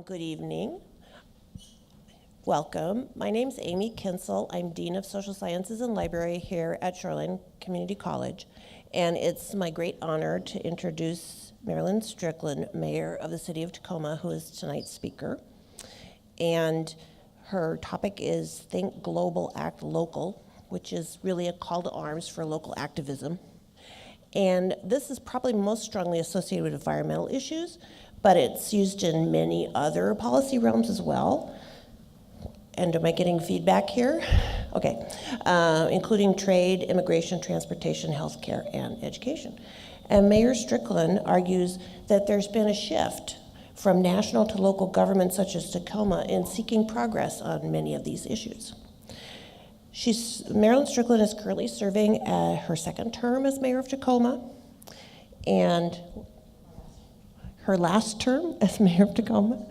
Good evening. Welcome. My name is Amy Kinsel. I'm Dean of Social Sciences and Library here at Shoreline Community College, and it's my great honor to introduce Marilyn Strickland, Mayor of the City of Tacoma, who is tonight's speaker. And her topic is Think Global, Act Local, which is really a call to arms for local activism. And this is probably most strongly associated with environmental issues, but it's used in many other policy realms as well. And am I getting feedback here? Okay. Including trade, immigration, transportation, healthcare, and education. And Mayor Strickland argues that there's been a shift from national to local governments such as Tacoma in seeking progress on many of these issues. Marilyn Strickland is currently serving her second term as Mayor of Tacoma, and her last term as Mayor of Tacoma.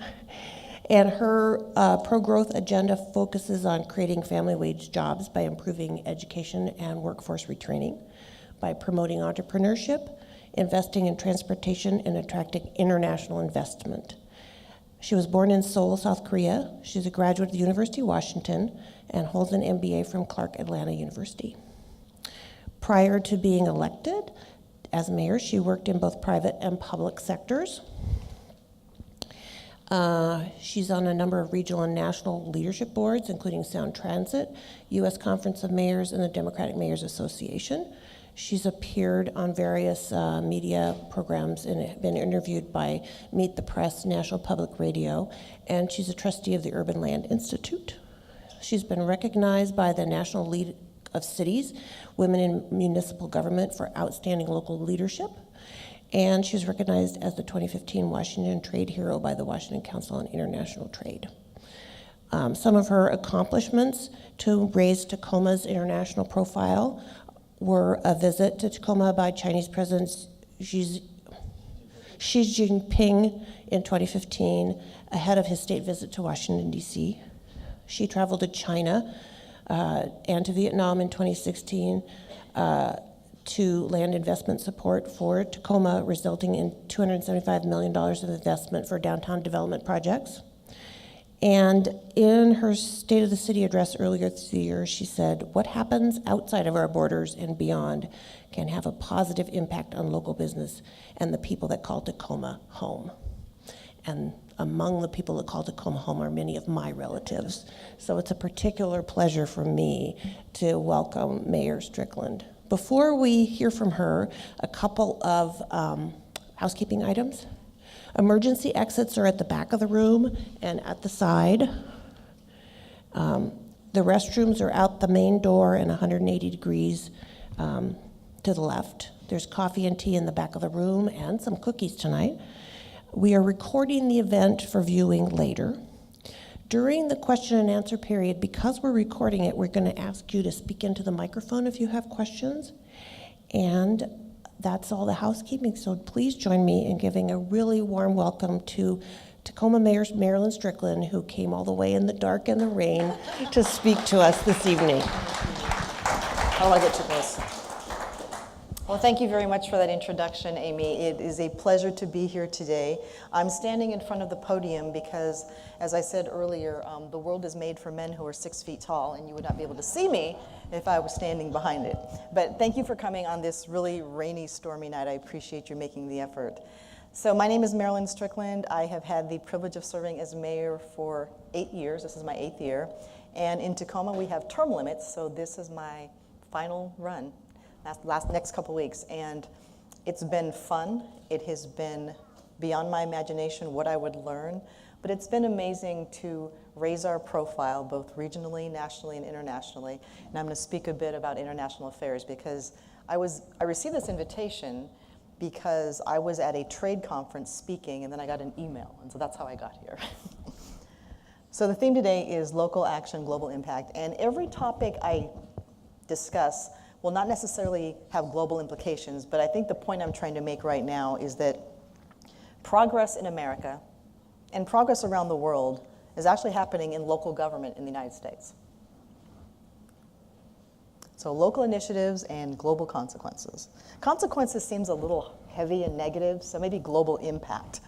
And her pro-growth agenda focuses on creating family wage jobs by improving education and workforce retraining, by promoting entrepreneurship, investing in transportation, and attracting international investment. She was born in Seoul, South Korea. She's a graduate of the University of Washington and holds an MBA from Clark Atlanta University. Prior to being elected as mayor, she worked in both private and public sectors. She's on a number of regional and national leadership boards, including Sound Transit, U.S. Conference of Mayors, and the Democratic Mayors Association. She's appeared on various media programs and been interviewed by Meet the Press, National Public Radio, and she's a trustee of the Urban Land Institute. She's been recognized by the National League of Cities, Women in Municipal Government for outstanding local leadership. And she was recognized as the 2015 Washington Trade Hero by the Washington Council on International Trade. Some of her accomplishments to raise Tacoma's international profile were a visit to Tacoma by Chinese President Xi Jinping in 2015, ahead of his state visit to Washington, D.C. She traveled to China and to Vietnam in 2016, to land investment support for Tacoma, resulting in $275 million of investment for downtown development projects. And in her State of the City address earlier this year, she said, "What happens outside of our borders and beyond can have a positive impact on local business and the people that call Tacoma home." And among the people that call Tacoma home are many of my relatives. So it's a particular pleasure for me to welcome Mayor Strickland. Before we hear from her, a couple of housekeeping items. Emergency exits are at the back of the room and at the side. The restrooms are out the main door and 180 degrees to the left. There's coffee and tea in the back of the room and some cookies tonight. We are recording the event for viewing later. During the question and answer period, because we're recording it, we're going to ask you to speak into the microphone if you have questions. And that's all the housekeeping, so please join me in giving a really warm welcome to Tacoma Mayor Marilyn Strickland, who came all the way in the dark and the rain to speak to us this evening. How do I get to this? Well, thank you very much for that introduction, Amy. It is a pleasure to be here today. I'm standing in front of the podium because, as I said earlier, the world is made for men who are 6 feet tall, and you would not be able to see me if I was standing behind it. But thank you for coming on this really rainy, stormy night. I appreciate you making the effort. So my name is Marilyn Strickland. I have had the privilege of serving as mayor for 8 years. This is my 8th year. And in Tacoma, we have term limits, so this is my final run. Next couple weeks, and it's been fun. It has been beyond my imagination what I would learn, but it's been amazing to raise our profile both regionally, nationally, and internationally. And I'm going to speak a bit about international affairs because I received this invitation because I was at a trade conference speaking, and then I got an email, and so that's how I got here. So the theme today is local action, global impact, and every topic I discuss will not necessarily have global implications, but I think the point I'm trying to make right now is that progress in America and progress around the world is actually happening in local government in the United States. So local initiatives and global consequences. Consequences seems a little heavy and negative, so maybe global impact.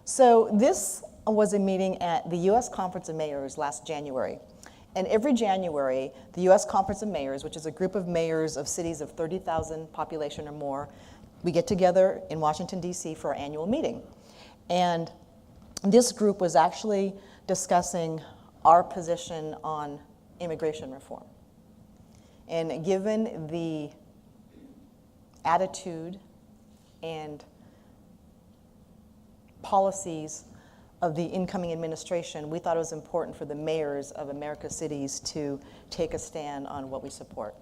So this was a meeting at the U.S. Conference of Mayors last January. And every January, the U.S. Conference of Mayors, which is a group of mayors of cities of 30,000 population or more, we get together in Washington, D.C. for our annual meeting. And this group was actually discussing our position on immigration reform. And given the attitude and policies of the incoming administration, we thought it was important for the mayors of America's cities to take a stand on what we support.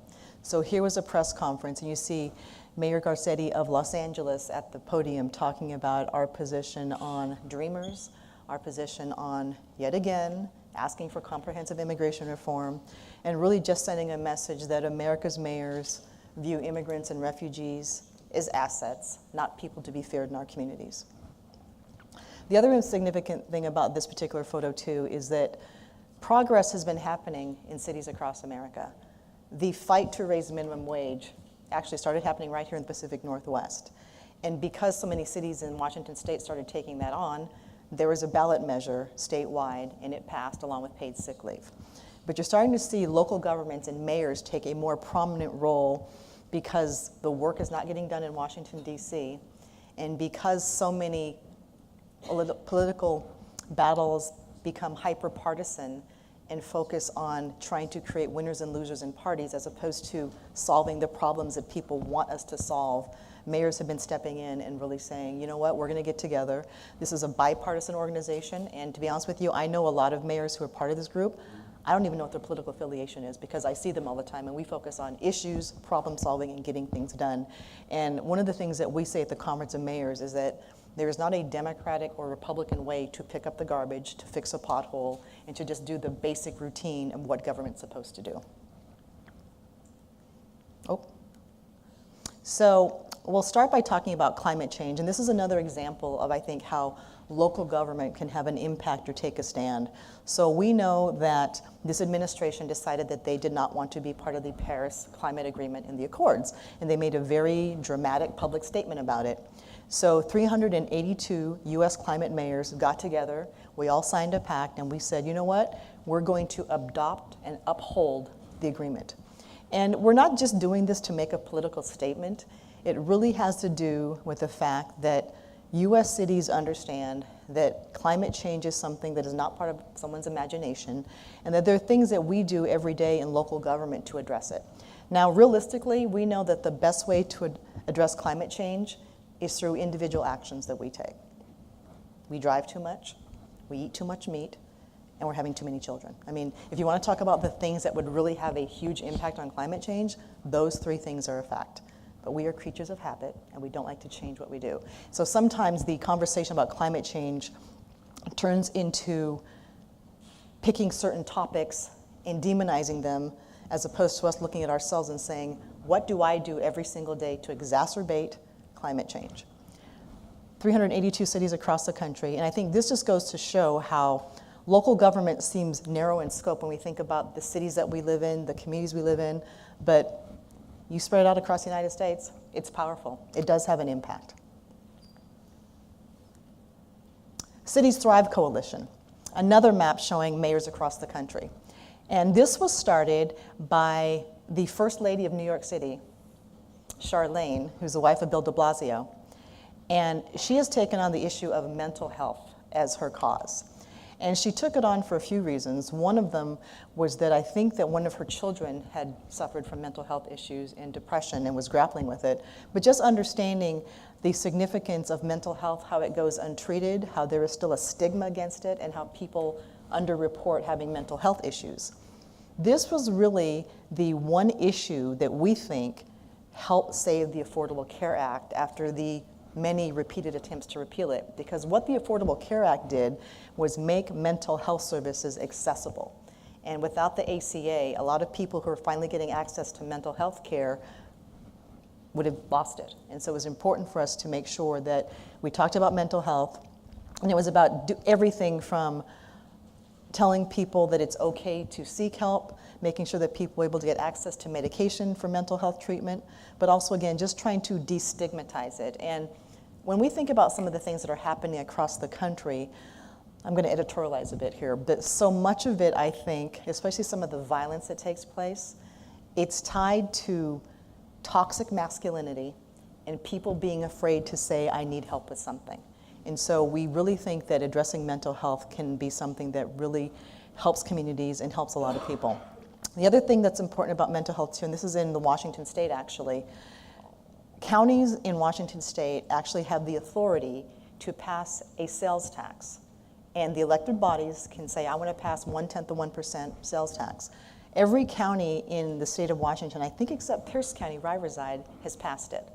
So here was a press conference, and you see Mayor Garcetti of Los Angeles at the podium talking about our position on Dreamers, our position on, yet again, asking for comprehensive immigration reform, and really just sending a message that America's mayors view immigrants and refugees as assets, not people to be feared in our communities. The other significant thing about this particular photo, too, is that progress has been happening in cities across America. The fight to raise minimum wage actually started happening right here in the Pacific Northwest. And because so many cities in Washington state started taking that on, there was a ballot measure statewide, and it passed along with paid sick leave. But you're starting to see local governments and mayors take a more prominent role because the work is not getting done in Washington, D.C., and because so many political battles become hyper-partisan and focus on trying to create winners and losers in parties as opposed to solving the problems that people want us to solve. Mayors have been stepping in and really saying, you know what, we're going to get together. This is a bipartisan organization, and to be honest with you, I know a lot of mayors who are part of this group. I don't even know what their political affiliation is because I see them all the time, and we focus on issues, problem solving, and getting things done. And one of the things that we say at the Conference of Mayors is that there is not a Democratic or Republican way to pick up the garbage, to fix a pothole, and to just do the basic routine of what government's supposed to do. So we'll start by talking about climate change, and this is another example of, I think, how local government can have an impact or take a stand. So we know that this administration decided that they did not want to be part of the Paris Climate Agreement in the Accords, and they made a very dramatic public statement about it. So 382 U.S. climate mayors got together, we all signed a pact, and we said, you know what, we're going to adopt and uphold the agreement. And we're not just doing this to make a political statement. It really has to do with the fact that U.S. cities understand that climate change is something that is not part of someone's imagination, and that there are things that we do every day in local government to address it. Now, realistically, we know that the best way to address climate change is through individual actions that we take. We drive too much, we eat too much meat, and we're having too many children. I mean, if you want to talk about the things that would really have a huge impact on climate change, those three things are a fact. But we are creatures of habit, and we don't like to change what we do. So sometimes the conversation about climate change turns into picking certain topics and demonizing them, as opposed to us looking at ourselves and saying, what do I do every single day to exacerbate climate change? 382 cities across the country, and I think this just goes to show how local government seems narrow in scope when we think about the cities that we live in, the communities we live in, but you spread it out across the United States, it's powerful. It does have an impact. Cities Thrive Coalition, another map showing mayors across the country. And this was started by the First Lady of New York City, Shoreline, who's the wife of Bill de Blasio. And she has taken on the issue of mental health as her cause. And she took it on for a few reasons. One of them was that I think that one of her children had suffered from mental health issues and depression and was grappling with it. But just understanding the significance of mental health, how it goes untreated, how there is still a stigma against it, and how people underreport having mental health issues. This was really the one issue that we think helped save the Affordable Care Act after the many repeated attempts to repeal it, because what the Affordable Care Act did was make mental health services accessible. And without the ACA, a lot of people who are finally getting access to mental health care would have lost it. And so it was important for us to make sure that we talked about mental health, and it was about everything from telling people that it's okay to seek help, making sure that people are able to get access to medication for mental health treatment, but also, again, just trying to destigmatize it. And when we think about some of the things that are happening across the country, I'm going to editorialize a bit here, but so much of it, I think, especially some of the violence that takes place, it's tied to toxic masculinity and people being afraid to say, I need help with something. And so we really think that addressing mental health can be something that really helps communities and helps a lot of people. The other thing that's important about mental health too, and this is in the Washington state actually, counties in Washington state actually have the authority to pass a sales tax. And the elected bodies can say, I want to pass 1/10 of 1% sales tax. Every county in the state of Washington, I think except Pierce County, where I reside, has passed it.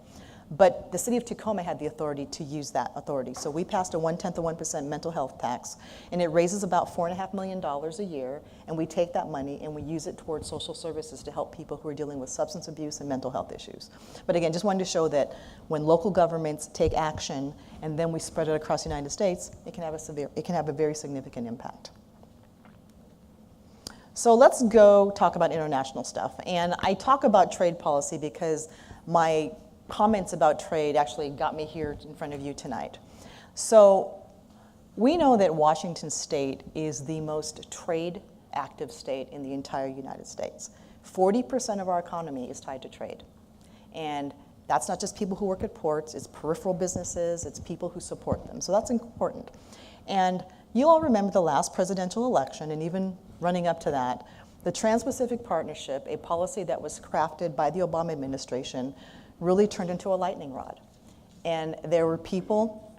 But the city of Tacoma had the authority to use that authority. So we passed a 1/10 of 1% mental health tax, and it raises about $4.5 million a year, and we take that money and we use it towards social services to help people who are dealing with substance abuse and mental health issues. But again, just wanted to show that when local governments take action and then we spread it across the United States, it can have a very significant impact. So let's go talk about international stuff. And I talk about trade policy because my comments about trade actually got me here in front of you tonight. So we know that Washington state is the most trade active state in the entire United States. 40% of our economy is tied to trade. And that's not just people who work at ports, it's peripheral businesses, it's people who support them. So that's important. And you all remember the last presidential election, and even running up to that, the Trans-Pacific Partnership, a policy that was crafted by the Obama administration, really turned into a lightning rod. And there were people,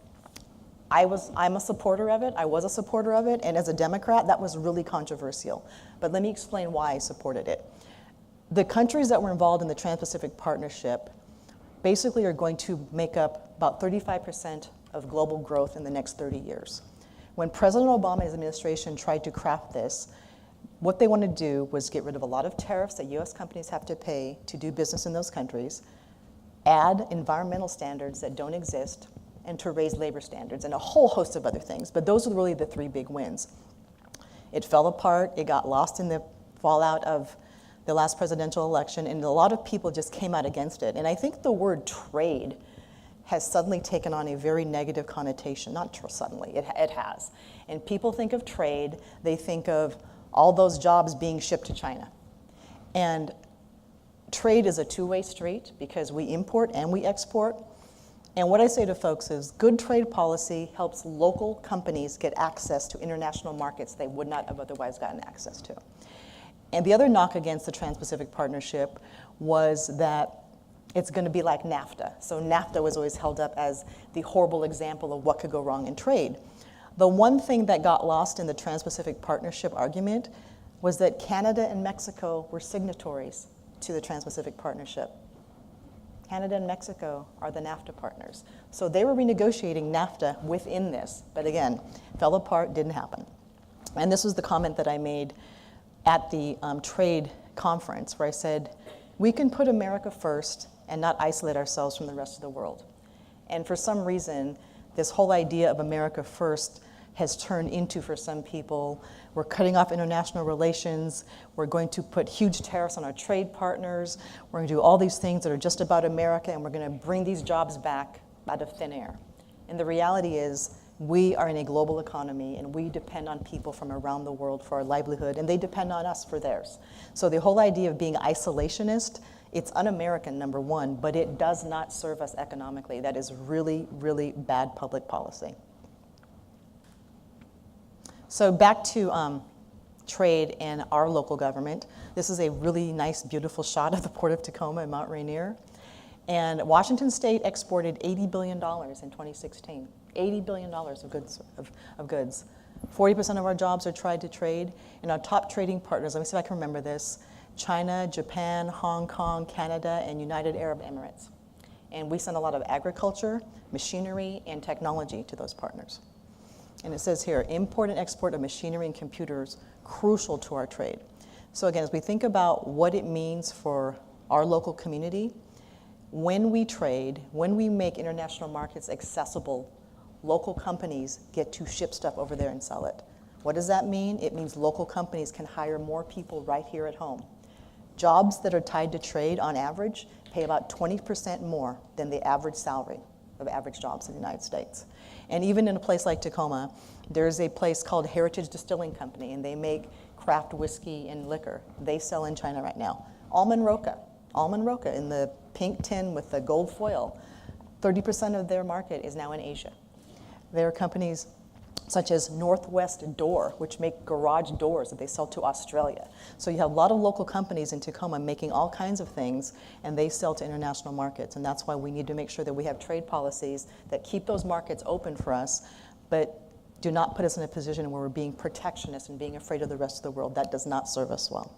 I'm a supporter of it, I was a supporter of it, and as a Democrat, that was really controversial. But let me explain why I supported it. The countries that were involved in the Trans-Pacific Partnership basically are going to make up about 35% of global growth in the next 30 years. When President Obama and his administration tried to craft this, what they wanted to do was get rid of a lot of tariffs that US companies have to pay to do business in those countries, add environmental standards that don't exist, and to raise labor standards, and a whole host of other things. But those are really the three big wins. It fell apart, it got lost in the fallout of the last presidential election, and a lot of people just came out against it. And I think the word trade has suddenly taken on a very negative connotation. Not suddenly, it has. And people think of trade, they think of all those jobs being shipped to China. And trade is a two-way street because we import and we export. And what I say to folks is good trade policy helps local companies get access to international markets they would not have otherwise gotten access to. And the other knock against the Trans-Pacific Partnership was that it's going to be like NAFTA. So NAFTA was always held up as the horrible example of what could go wrong in trade. The one thing that got lost in the Trans-Pacific Partnership argument was that Canada and Mexico were signatories to the Trans-Pacific Partnership. Canada and Mexico are the NAFTA partners. So they were renegotiating NAFTA within this, but again, fell apart, didn't happen. And this was the comment that I made at the trade conference where I said, we can put America first and not isolate ourselves from the rest of the world. And for some reason, this whole idea of America first has turned into, for some people, we're cutting off international relations, we're going to put huge tariffs on our trade partners, we're going to do all these things that are just about America, and we're going to bring these jobs back out of thin air. And the reality is, we are in a global economy, and we depend on people from around the world for our livelihood, and they depend on us for theirs. So the whole idea of being isolationist, it's un-American, number one, but it does not serve us economically. That is really, really bad public policy. So back to trade and our local government. This is a really nice, beautiful shot of the Port of Tacoma and Mount Rainier. And Washington State exported $80 billion in 2016. $80 billion of goods. 40% of our jobs are tied to trade. And our top trading partners, let me see if I can remember this, China, Japan, Hong Kong, Canada, and United Arab Emirates. And we send a lot of agriculture, machinery, and technology to those partners. And it says here, import and export of machinery and computers, crucial to our trade. So again, as we think about what it means for our local community, when we trade, when we make international markets accessible, local companies get to ship stuff over there and sell it. What does that mean? It means local companies can hire more people right here at home. Jobs that are tied to trade, on average, pay about 20% more than the average salary of average jobs in the United States. And even in a place like Tacoma, there's a place called Heritage Distilling Company, and they make craft whiskey and liquor. They sell in China right now. Almond Roca in the pink tin with the gold foil, 30% of their market is now in Asia. There are companies such as Northwest Door, which make garage doors that they sell to Australia. So you have a lot of local companies in Tacoma making all kinds of things, and they sell to international markets. And that's why we need to make sure that we have trade policies that keep those markets open for us, but do not put us in a position where we're being protectionist and being afraid of the rest of the world. That does not serve us well.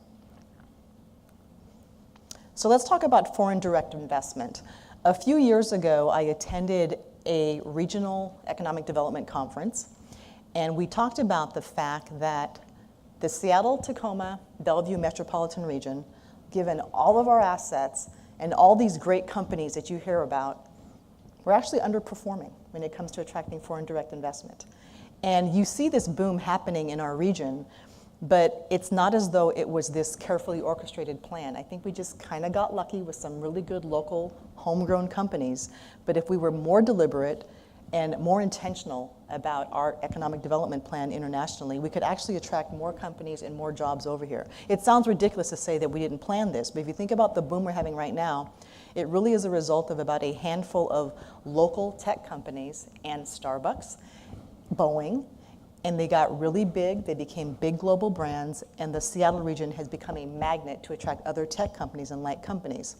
So let's talk about foreign direct investment. A few years ago, I attended a regional economic development conference, and we talked about the fact that the Seattle, Tacoma, Bellevue metropolitan region, given all of our assets and all these great companies that you hear about, we're actually underperforming when it comes to attracting foreign direct investment. And you see this boom happening in our region, but it's not as though it was this carefully orchestrated plan. I think we just kind of got lucky with some really good local homegrown companies. But if we were more deliberate and more intentional about our economic development plan internationally, we could actually attract more companies and more jobs over here. It sounds ridiculous to say that we didn't plan this, but if you think about the boom we're having right now, it really is a result of about a handful of local tech companies and Starbucks, Boeing, and they got really big, they became big global brands, and the Seattle region has become a magnet to attract other tech companies and like companies.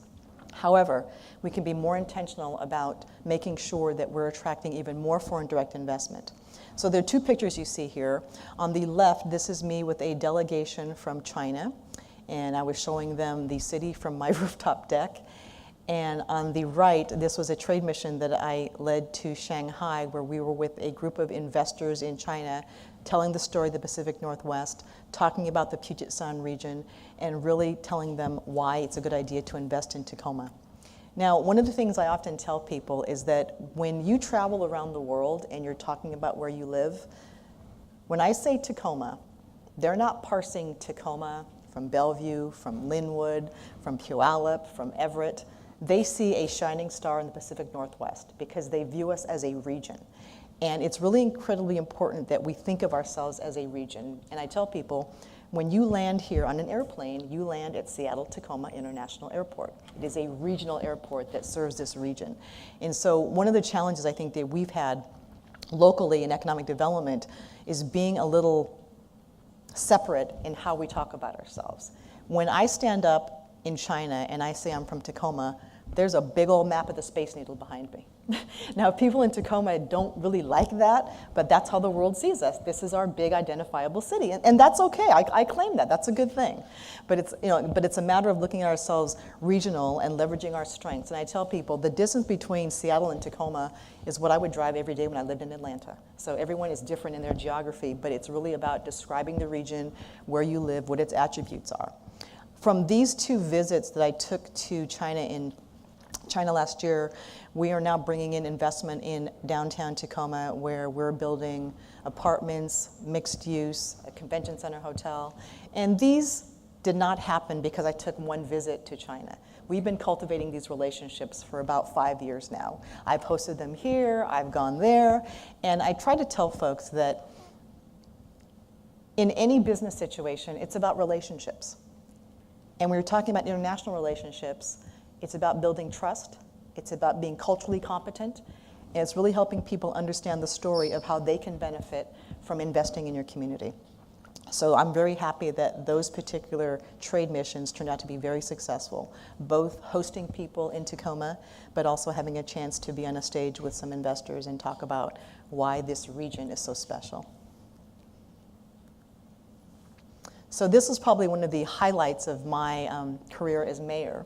However, we can be more intentional about making sure that we're attracting even more foreign direct investment. So there are two pictures you see here. On the left, this is me with a delegation from China, and I was showing them the city from my rooftop deck. And on the right, this was a trade mission that I led to Shanghai, where we were with a group of investors in China, telling the story of the Pacific Northwest, talking about the Puget Sound region, and really telling them why it's a good idea to invest in Tacoma. Now, one of the things I often tell people is that when you travel around the world and you're talking about where you live, when I say Tacoma, they're not parsing Tacoma from Bellevue, from Linwood, from Puyallup, from Everett. They see a shining star in the Pacific Northwest because they view us as a region. And it's really incredibly important that we think of ourselves as a region. And I tell people, when you land here on an airplane, you land at Seattle-Tacoma International Airport. It is a regional airport that serves this region. And so one of the challenges I think that we've had locally in economic development is being a little separate in how we talk about ourselves. When I stand up in China and I say I'm from Tacoma, there's a big old map of the Space Needle behind me. Now, people in Tacoma don't really like that, but that's how the world sees us. This is our big identifiable city, and that's okay. I claim that. That's a good thing. But it's a matter of looking at ourselves regional and leveraging our strengths. And I tell people the distance between Seattle and Tacoma is what I would drive every day when I lived in Atlanta. So everyone is different in their geography, but it's really about describing the region, where you live, what its attributes are. From these two visits that I took to China last year, we are now bringing in investment in downtown Tacoma, where we're building apartments, mixed use, a convention center hotel. And these did not happen because I took one visit to China. We've been cultivating these relationships for about 5 years now. I've hosted them here, I've gone there, and I try to tell folks that in any business situation, it's about relationships. And when we're talking about international relationships, it's about building trust, it's about being culturally competent, and it's really helping people understand the story of how they can benefit from investing in your community. So I'm very happy that those particular trade missions turned out to be very successful, both hosting people in Tacoma, but also having a chance to be on a stage with some investors and talk about why this region is so special. So this is probably one of the highlights of my career as mayor.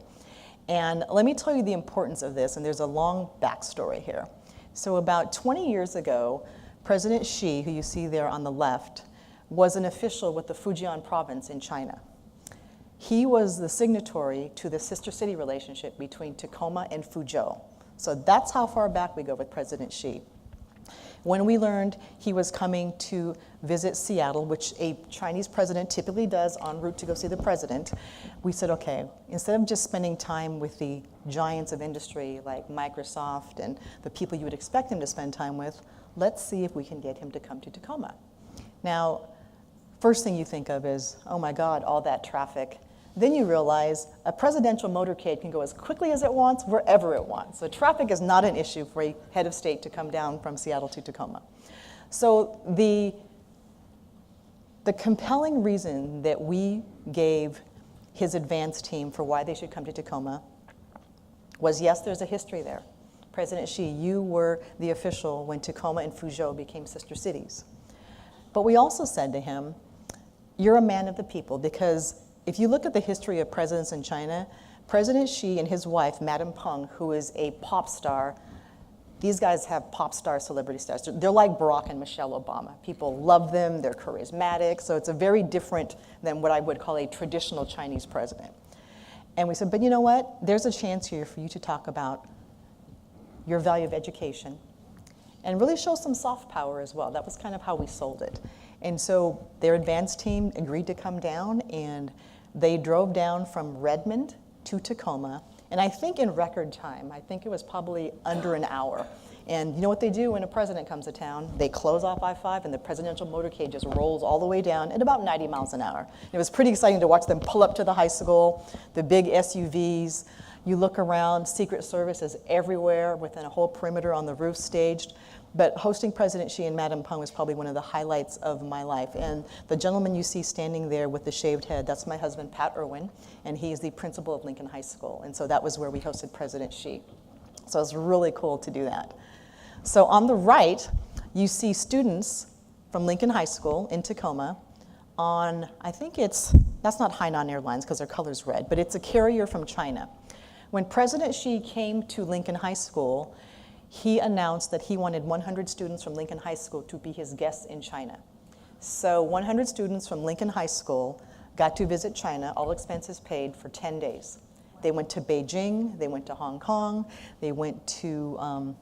And let me tell you the importance of this, and there's a long backstory here. So about 20 years ago, President Xi, who you see there on the left, was an official with the Fujian province in China. He was the signatory to the sister city relationship between Tacoma and Fuzhou. So that's how far back we go with President Xi. When we learned he was coming to visit Seattle, which a Chinese president typically does en route to go see the president, we said, okay, instead of just spending time with the giants of industry like Microsoft and the people you would expect him to spend time with, let's see if we can get him to come to Tacoma. Now, first thing you think of is, oh my God, all that traffic. Then you realize a presidential motorcade can go as quickly as it wants, wherever it wants. So traffic is not an issue for a head of state to come down from Seattle to Tacoma. So the compelling reason that we gave his advance team for why they should come to Tacoma was, yes, there's a history there. President Xi, you were the official when Tacoma and Fuzhou became sister cities. But we also said to him, you're a man of the people, because if you look at the history of presidents in China, President Xi and his wife, Madam Peng, who is a pop star, these guys have pop star celebrity stars. They're like Barack and Michelle Obama. People love them, they're charismatic, so it's a very different than what I would call a traditional Chinese president. And we said, but you know what? There's a chance here for you to talk about your value of education and really show some soft power as well. That was kind of how we sold it. And so their advance team agreed to come down, and they drove down from Redmond to Tacoma, and I think in record time. I think it was probably under an hour. And you know what they do when a president comes to town? They close off I-5, and the presidential motorcade just rolls all the way down at about 90 miles an hour. It was pretty exciting to watch them pull up to the high school, the big SUVs. You look around, Secret Service is everywhere within a whole perimeter on the roof staged. But hosting President Xi and Madam Peng was probably one of the highlights of my life. And the gentleman you see standing there with the shaved head, that's my husband, Pat Irwin, and he's the principal of Lincoln High School. And so that was where we hosted President Xi. So it was really cool to do that. So on the right, you see students from Lincoln High School in Tacoma on, I think that's not Hainan Airlines because their color's red, but it's a carrier from China. When President Xi came to Lincoln High School, he announced that he wanted 100 students from Lincoln High School to be his guests in China. So 100 students from Lincoln High School got to visit China, all expenses paid, for 10 days. They went to Beijing, they went to Hong Kong, they went to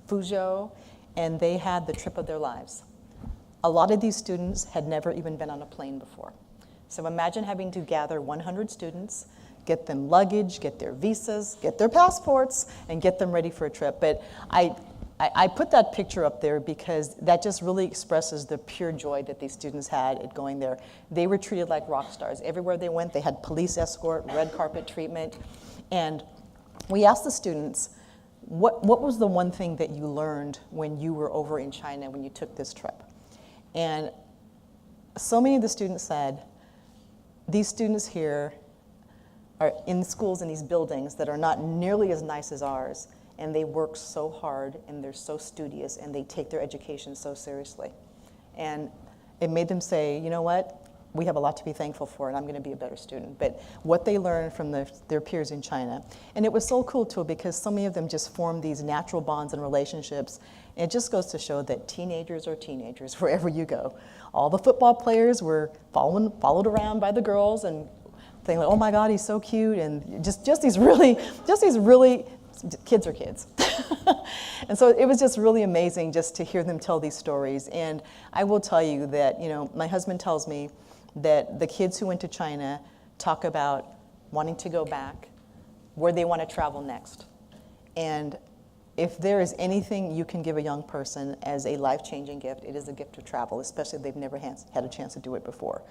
Fuzhou, and they had the trip of their lives. A lot of these students had never even been on a plane before. So imagine having to gather 100 students, get them luggage, get their visas, get their passports, and get them ready for a trip. But I put that picture up there because that just really expresses the pure joy that these students had at going there. They were treated like rock stars. Everywhere they went, they had police escort, red carpet treatment. And we asked the students, what was the one thing that you learned when you were over in China when you took this trip? And so many of the students said, these students here are in schools in these buildings that are not nearly as nice as ours, and they work so hard, and they're so studious, and they take their education so seriously. And it made them say, you know what? We have a lot to be thankful for, and I'm going to be a better student. But what they learned from their peers in China. And it was so cool, too, because so many of them just formed these natural bonds and relationships. And it just goes to show that teenagers are teenagers wherever you go. All the football players were followed around by the girls and saying, like, oh my God, he's so cute, and just these really, kids are kids. And so it was just really amazing just to hear them tell these stories. And I will tell you that, my husband tells me that the kids who went to China talk about wanting to go back, where they want to travel next. And if there is anything you can give a young person as a life-changing gift, it is a gift of travel, especially if they've never had a chance to do it before.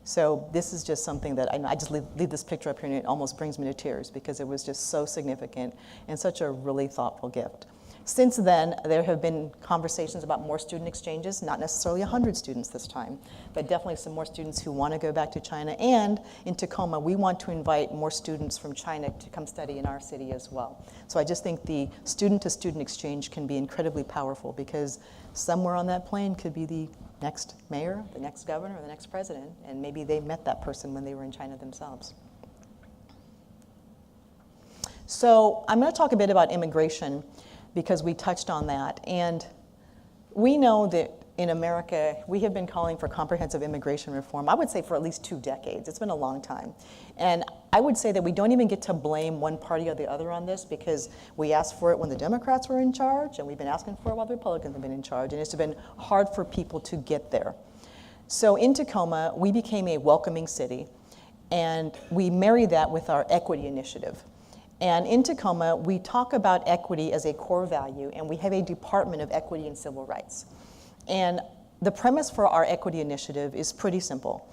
So this is just something that I just leave this picture up here, and it almost brings me to tears because it was just so significant and such a really thoughtful gift. Since then, there have been conversations about more student exchanges, not necessarily 100 students this time, but definitely some more students who want to go back to China. And in Tacoma, we want to invite more students from China to come study in our city as well. So I just think the student-to-student exchange can be incredibly powerful because somewhere on that plane could be the next mayor, the next governor, or the next president, and maybe they met that person when they were in China themselves. So I'm going to talk a bit about immigration because we touched on that. And we know that in America, we have been calling for comprehensive immigration reform, I would say for at least 2 decades. It's been a long time. And I would say that we don't even get to blame one party or the other on this, because we asked for it when the Democrats were in charge, and we've been asking for it while the Republicans have been in charge, and it's been hard for people to get there. So in Tacoma, we became a welcoming city, and we marry that with our equity initiative. And in Tacoma, we talk about equity as a core value, and we have a Department of Equity and Civil Rights. And the premise for our equity initiative is pretty simple.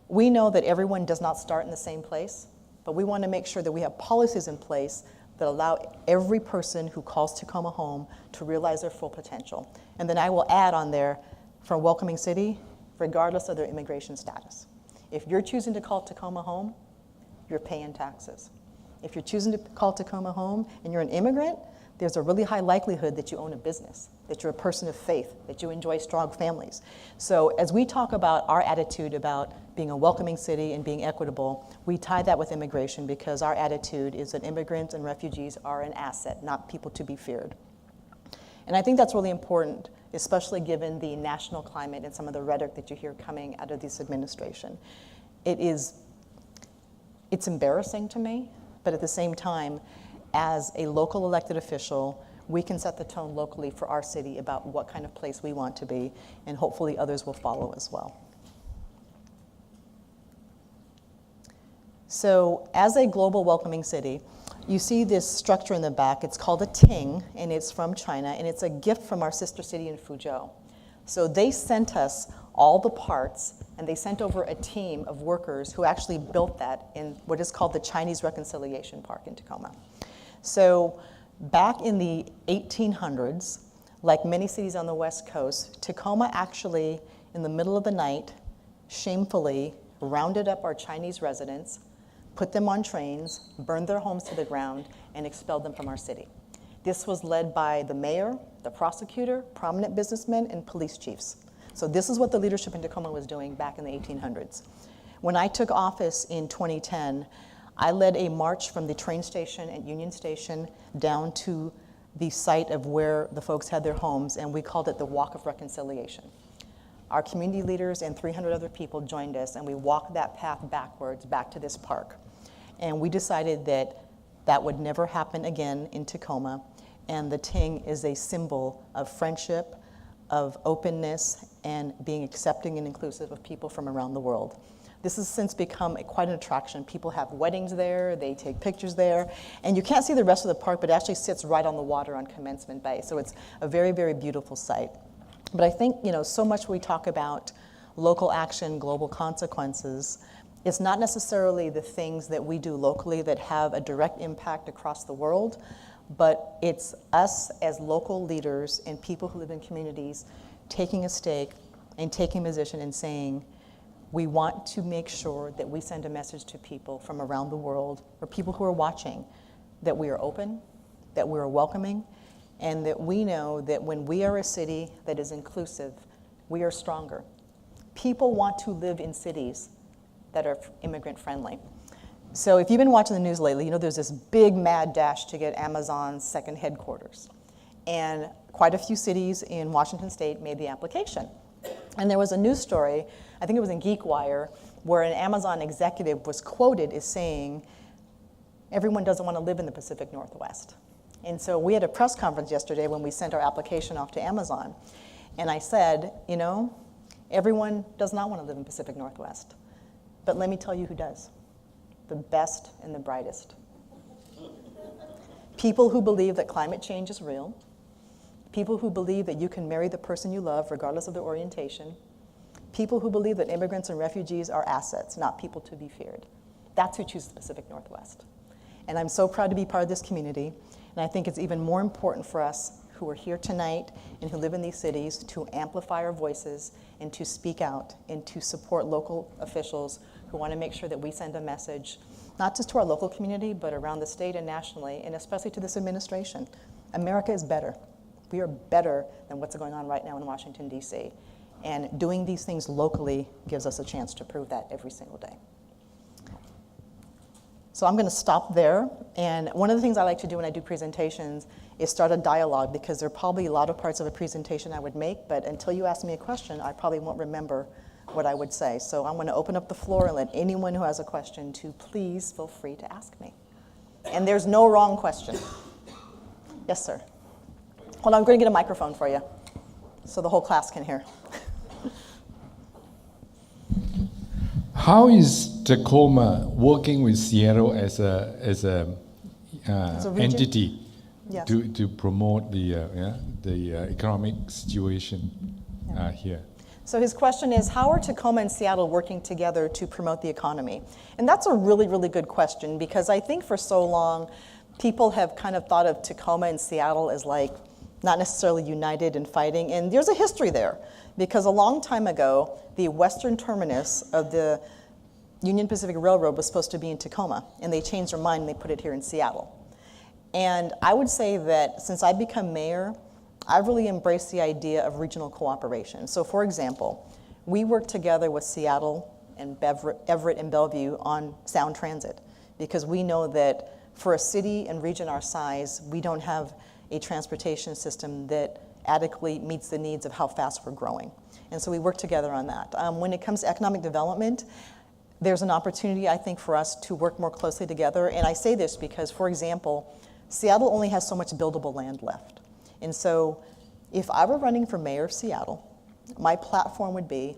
We know that everyone does not start in the same place, but we want to make sure that we have policies in place that allow every person who calls Tacoma home to realize their full potential. And then I will add on there, for a welcoming city, regardless of their immigration status. If you're choosing to call Tacoma home, you're paying taxes. If you're choosing to call Tacoma home and you're an immigrant, there's a really high likelihood that you own a business, that you're a person of faith, that you enjoy strong families. So as we talk about our attitude about being a welcoming city and being equitable, we tie that with immigration, because our attitude is that immigrants and refugees are an asset, not people to be feared. And I think that's really important, especially given the national climate and some of the rhetoric that you hear coming out of this administration. It's embarrassing to me, but at the same time, as a local elected official, we can set the tone locally for our city about what kind of place we want to be, and hopefully others will follow as well. So as a global welcoming city, you see this structure in the back. It's called a ting, and it's from China, and it's a gift from our sister city in Fuzhou. So they sent us all the parts, and they sent over a team of workers who actually built that in what is called the Chinese Reconciliation Park in Tacoma. So back in the 1800s, like many cities on the West Coast, Tacoma actually, in the middle of the night, shamefully rounded up our Chinese residents, put them on trains, burned their homes to the ground, and expelled them from our city. This was led by the mayor, the prosecutor, prominent businessmen, and police chiefs. So this is what the leadership in Tacoma was doing back in the 1800s. When I took office in 2010, I led a march from the train station at Union Station down to the site of where the folks had their homes, and we called it the Walk of Reconciliation. Our community leaders and 300 other people joined us, and we walked that path backwards back to this park. And we decided that that would never happen again in Tacoma, and the ting is a symbol of friendship, of openness, and being accepting and inclusive of people from around the world. This has since become quite an attraction. People have weddings there, they take pictures there, and you can't see the rest of the park, but it actually sits right on the water on Commencement Bay, so it's a very, very beautiful site. But I think, so much we talk about local action, global consequences. It's not necessarily the things that we do locally that have a direct impact across the world, but it's us as local leaders and people who live in communities taking a stake and taking a position and saying, we want to make sure that we send a message to people from around the world, or people who are watching, that we are open, that we are welcoming, and that we know that when we are a city that is inclusive, we are stronger. People want to live in cities that are immigrant friendly. So if you've been watching the news lately, there's this big mad dash to get Amazon's second headquarters. And quite a few cities in Washington state made the application. And there was a news story, I think it was in GeekWire, where an Amazon executive was quoted as saying, everyone doesn't want to live in the Pacific Northwest. And so we had a press conference yesterday when we sent our application off to Amazon. And I said, everyone does not want to live in Pacific Northwest. But let me tell you who does. The best and the brightest. People who believe that climate change is real. People who believe that you can marry the person you love regardless of their orientation. People who believe that immigrants and refugees are assets, not people to be feared. That's who chooses the Pacific Northwest. And I'm so proud to be part of this community. And I think it's even more important for us who are here tonight and who live in these cities to amplify our voices and to speak out and to support local officials who want to make sure that we send a message, not just to our local community, but around the state and nationally, and especially to this administration. America is better. We are better than what's going on right now in Washington, D.C. And doing these things locally gives us a chance to prove that every single day. So I'm going to stop there. And one of the things I like to do when I do presentations is start a dialogue, because there are probably a lot of parts of a presentation I would make, but until you ask me a question, I probably won't remember what I would say. So I'm going to open up the floor and let anyone who has a question to please feel free to ask me. And there's no wrong question. Yes, sir. Hold on, I'm going to get a microphone for you so the whole class can hear. How is Tacoma working with Seattle as a region? entity Yes. to promote the economic situation here? So his question is, how are Tacoma and Seattle working together to promote the economy? And that's a really, really good question, because I think for so long, people have kind of thought of Tacoma and Seattle as like not necessarily united and fighting. And there's a history there, because a long time ago, the western terminus of the Union Pacific Railroad was supposed to be in Tacoma, and they changed their mind and they put it here in Seattle. And I would say that since I've become mayor, I've really embraced the idea of regional cooperation. So for example, we work together with Seattle and Everett and Bellevue on sound transit, because we know that for a city and region our size, we don't have a transportation system that adequately meets the needs of how fast we're growing. And so we work together on that. When it comes to economic development, there's an opportunity, I think, for us to work more closely together. And I say this because, for example, Seattle only has so much buildable land left. And so if I were running for mayor of Seattle, my platform would be,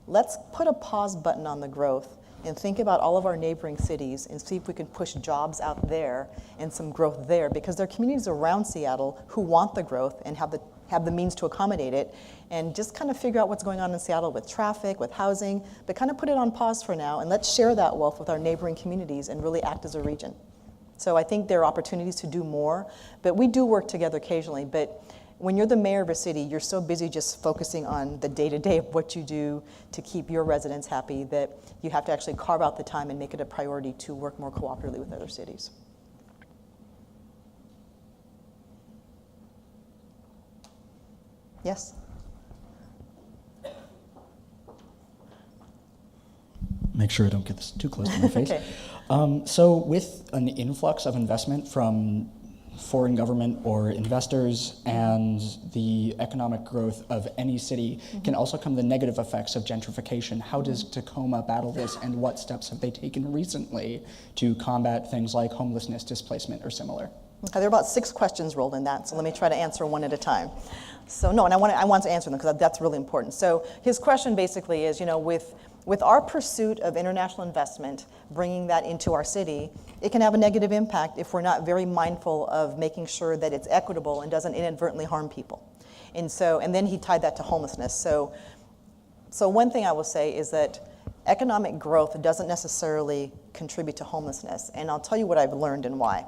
let's put a pause button on the growth and think about all of our neighboring cities and see if we can push jobs out there and some growth there, because there are communities around Seattle who want the growth and have the means to accommodate it, and just kind of figure out what's going on in Seattle with traffic, with housing, but kind of put it on pause for now, and let's share that wealth with our neighboring communities and really act as a region. So I think there are opportunities to do more, but we do work together occasionally. But when you're the mayor of a city, you're so busy just focusing on the day-to-day of what you do to keep your residents happy that you have to actually carve out the time and make it a priority to work more cooperatively with other cities. Yes? Make sure I don't get this too close to my face. Okay. So with an influx of investment from foreign government or investors and the economic growth of any city can also come the negative effects of gentrification. How does Tacoma battle this, and what steps have they taken recently to combat things like homelessness, displacement, or similar? Okay, there are about 6 questions rolled in that, so let me try to answer one at a time. So no, and I want to answer them because that's really important. So his question basically is, with our pursuit of international investment, bringing that into our city, it can have a negative impact if we're not very mindful of making sure that it's equitable and doesn't inadvertently harm people. And then he tied that to homelessness. So one thing I will say is that economic growth doesn't necessarily contribute to homelessness. And I'll tell you what I've learned and why.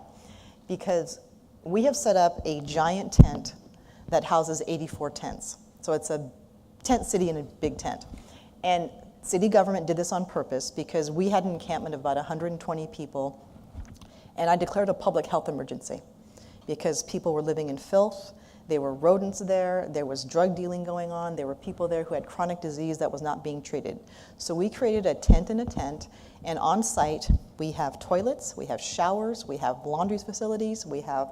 Because we have set up a giant tent that houses 84 tents. So it's a tent city in a big tent. And city government did this on purpose because we had an encampment of about 120 people, and I declared a public health emergency because people were living in filth, there were rodents there was drug dealing going on, there were people there who had chronic disease that was not being treated. So we created a tent in a tent, and on site we have toilets, we have showers, we have laundry facilities, we have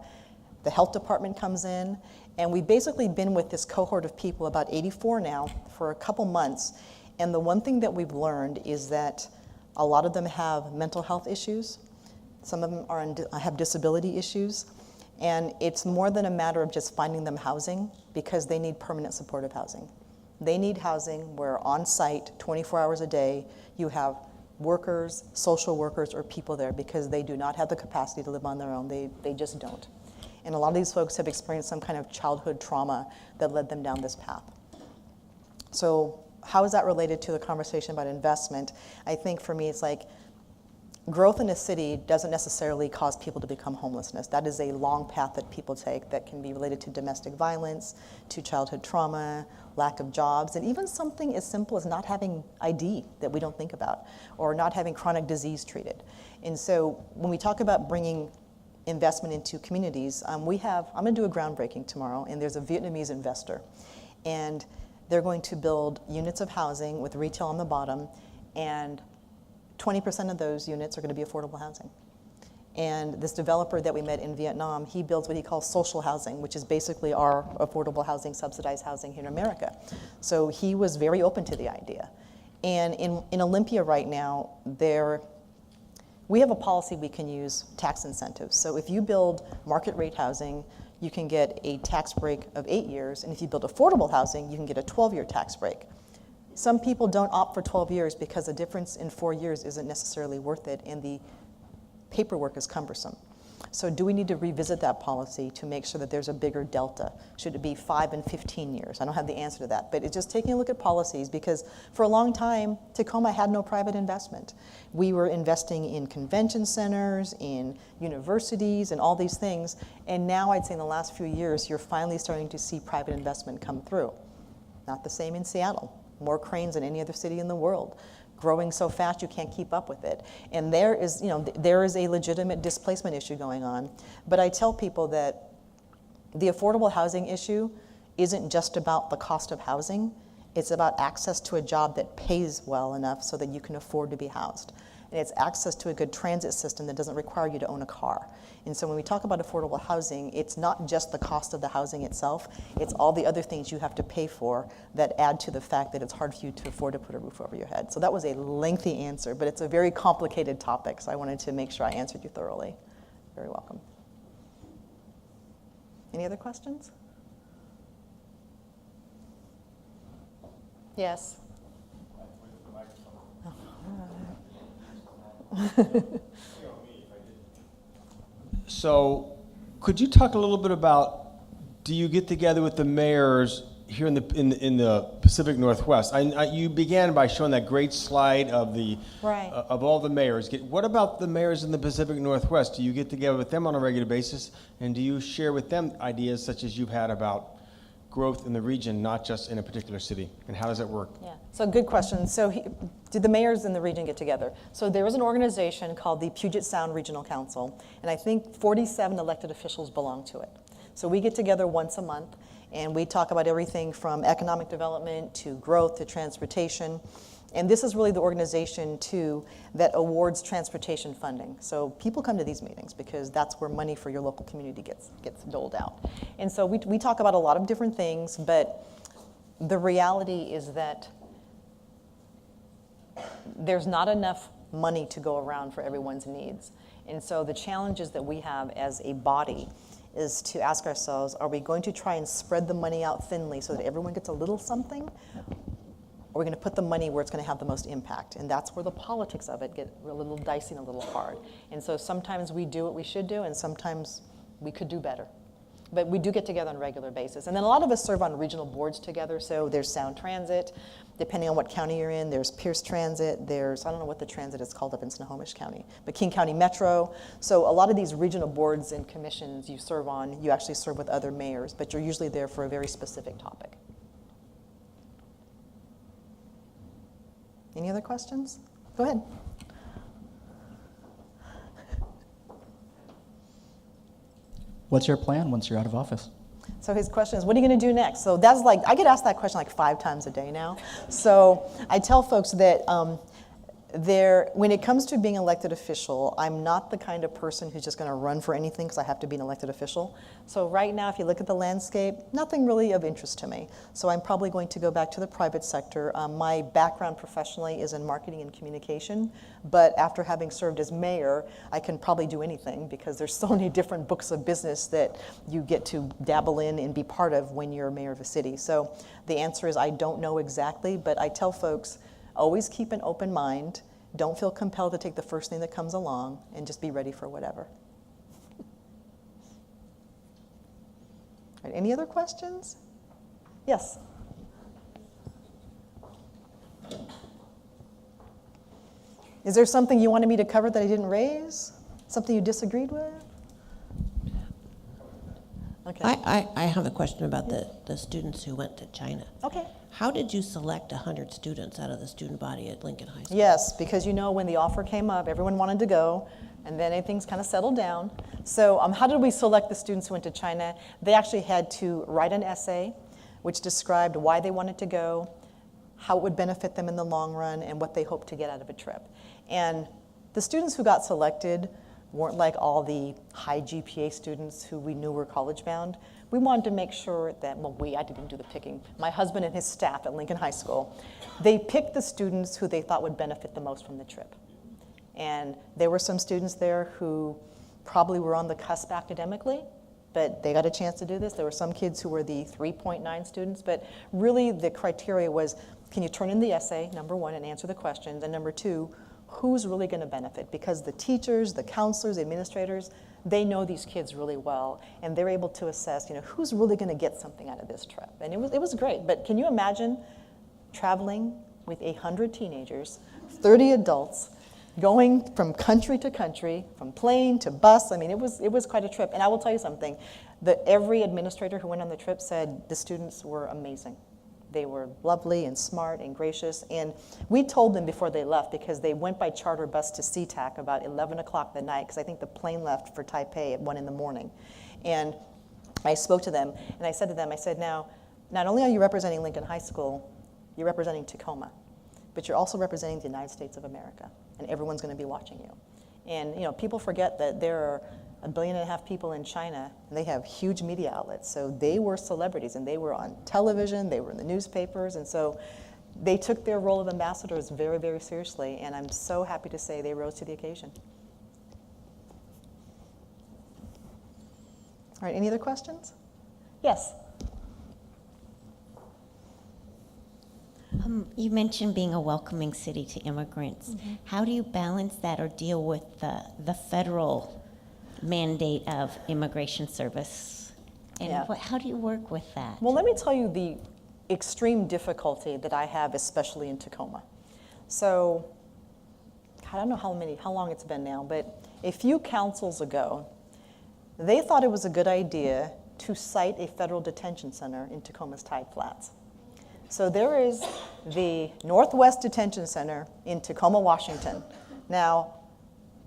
the health department comes in, and we've basically been with this cohort of people, about 84 now, for a couple months. And the one thing that we've learned is that a lot of them have mental health issues. Some of them have disability issues. And it's more than a matter of just finding them housing, because they need permanent supportive housing. They need housing where on site, 24 hours a day, you have workers, social workers, or people there, because they do not have the capacity to live on their own. They just don't. And a lot of these folks have experienced some kind of childhood trauma that led them down this path. So how is that related to the conversation about investment? I think for me, it's like growth in a city doesn't necessarily cause people to become homelessness. That is a long path that people take that can be related to domestic violence, to childhood trauma, lack of jobs, and even something as simple as not having ID that we don't think about, or not having chronic disease treated. And so when we talk about bringing investment into communities, I'm going to do a groundbreaking tomorrow, and there's a Vietnamese investor. And they're going to build units of housing with retail on the bottom, and 20% of those units are going to be affordable housing. And this developer that we met in Vietnam, he builds what he calls social housing, which is basically our affordable housing, subsidized housing here in America. So he was very open to the idea. And in Olympia right now, we have a policy we can use tax incentives. So if you build market rate housing, you can get a tax break of 8 years. And if you build affordable housing, you can get a 12-year tax break. Some people don't opt for 12 years because the difference in 4 years isn't necessarily worth it, and the paperwork is cumbersome. So do we need to revisit that policy to make sure that there's a bigger delta? Should it be 5 and 15 years? I don't have the answer to that, but it's just taking a look at policies, because for a long time, Tacoma had no private investment. We were investing in convention centers, in universities, and all these things, and now I'd say in the last few years, you're finally starting to see private investment come through. Not the same in Seattle. More cranes than any other city in the world. Growing so fast you can't keep up with it. And there is a legitimate displacement issue going on. But I tell people that the affordable housing issue isn't just about the cost of housing. It's about access to a job that pays well enough so that you can afford to be housed. And it's access to a good transit system that doesn't require you to own a car. And so when we talk about affordable housing, it's not just the cost of the housing itself, it's all the other things you have to pay for that add to the fact that it's hard for you to afford to put a roof over your head. So that was a lengthy answer, but it's a very complicated topic, so I wanted to make sure I answered you thoroughly. Very welcome. Any other questions? Yes. So, could you talk a little bit about, do you get together with the mayors here in the Pacific Northwest? You began by showing that great slide of Right. Of all the mayors. What about the mayors in the Pacific Northwest? Do you get together with them on a regular basis, and do you share with them ideas such as you've had about growth in the region, not just in a particular city? And how does that work? Yeah, so good question. So did the mayors in the region get together? So there was an organization called the Puget Sound Regional Council, and I think 47 elected officials belong to it. So we get together once a month, and we talk about everything from economic development to growth to transportation. And this is really the organization, too, that awards transportation funding. So people come to these meetings because that's where money for your local community gets doled out. And so we talk about a lot of different things, but the reality is that there's not enough money to go around for everyone's needs. And so the challenges that we have as a body is to ask ourselves, are we going to try and spread the money out thinly so that everyone gets a little something? Or we're going to put the money where it's going to have the most impact. And that's where the politics of it get a little dicey and a little hard. And so sometimes we do what we should do, and sometimes we could do better. But we do get together on a regular basis. And then a lot of us serve on regional boards together. So there's Sound Transit. Depending on what county you're in, there's Pierce Transit. There's, I don't know what the transit is called up in Snohomish County, but King County Metro. So a lot of these regional boards and commissions you serve on, you actually serve with other mayors, but you're usually there for a very specific topic. Any other questions? Go ahead. What's your plan once you're out of office? So his question is, what are you going to do next? So that's like, I get asked that question like 5 times a day now. So I tell folks that when it comes to being an elected official, I'm not the kind of person who's just going to run for anything because I have to be an elected official. So right now, if you look at the landscape, nothing really of interest to me. So I'm probably going to go back to the private sector. My background professionally is in marketing and communication, but after having served as mayor, I can probably do anything because there's so many different books of business that you get to dabble in and be part of when you're mayor of a city. So the answer is I don't know exactly, but I tell folks, always keep an open mind. Don't feel compelled to take the first thing that comes along, and just be ready for whatever. All right, any other questions? Yes? Is there something you wanted me to cover that I didn't raise? Something you disagreed with? Okay. I have a question about the students who went to China. Okay. How did you select 100 students out of the student body at Lincoln High School? Yes, because when the offer came up, everyone wanted to go, and then things kind of settled down. So how did we select the students who went to China? They actually had to write an essay which described why they wanted to go, how it would benefit them in the long run, and what they hoped to get out of a trip. And the students who got selected weren't like all the high GPA students who we knew were college bound. we wanted to make sure that, I didn't do the picking, my husband and his staff at Lincoln High School, they picked the students who they thought would benefit the most from the trip. And there were some students there who probably were on the cusp academically, but they got a chance to do this. There were some kids who were the 3.9 students, but really the criteria was, can you turn in the essay, number one, and answer the questions, and number two, who's really going to benefit? Because the teachers, the counselors, the administrators, they know these kids really well, and they're able to assess, who's really going to get something out of this trip. And it was great. But can you imagine traveling with 100 teenagers, 30 adults, going from country to country, from plane to bus? I mean, it was quite a trip. And I will tell you something, every administrator who went on the trip said the students were amazing. They were lovely and smart and gracious. And we told them before they left, because they went by charter bus to SeaTac about 11 o'clock that night, because I think the plane left for Taipei at 1 in the morning. And I spoke to them, and I said to them, now, not only are you representing Lincoln High School, you're representing Tacoma, but you're also representing the United States of America, and everyone's going to be watching you. And people forget that there are 1.5 billion people in China, and they have huge media outlets. So they were celebrities, and they were on television, they were in the newspapers, and so they took their role of ambassadors very, very seriously, and I'm so happy to say they rose to the occasion. All right, any other questions? Yes? You mentioned being a welcoming city to immigrants. Mm-hmm. How do you balance that or deal with the federal mandate of immigration service? And how do you work with that? Well, let me tell you the extreme difficulty that I have, especially in Tacoma. So, I don't know how long it's been now, but a few councils ago, they thought it was a good idea to site a federal detention center in Tacoma's Tide Flats. So there is the Northwest Detention Center in Tacoma, Washington. Now,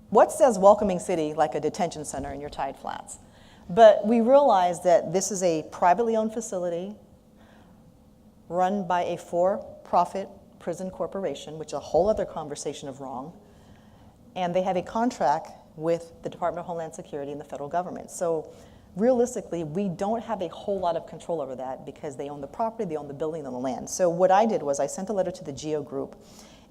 what says welcoming city like a detention center in your Tide Flats? But we realized that this is a privately owned facility run by a for-profit prison corporation, which is a whole other conversation of wrong. And they have a contract with the Department of Homeland Security and the federal government. So realistically, we don't have a whole lot of control over that because they own the property, they own the building, they own the land. So what I did was I sent a letter to the GEO group,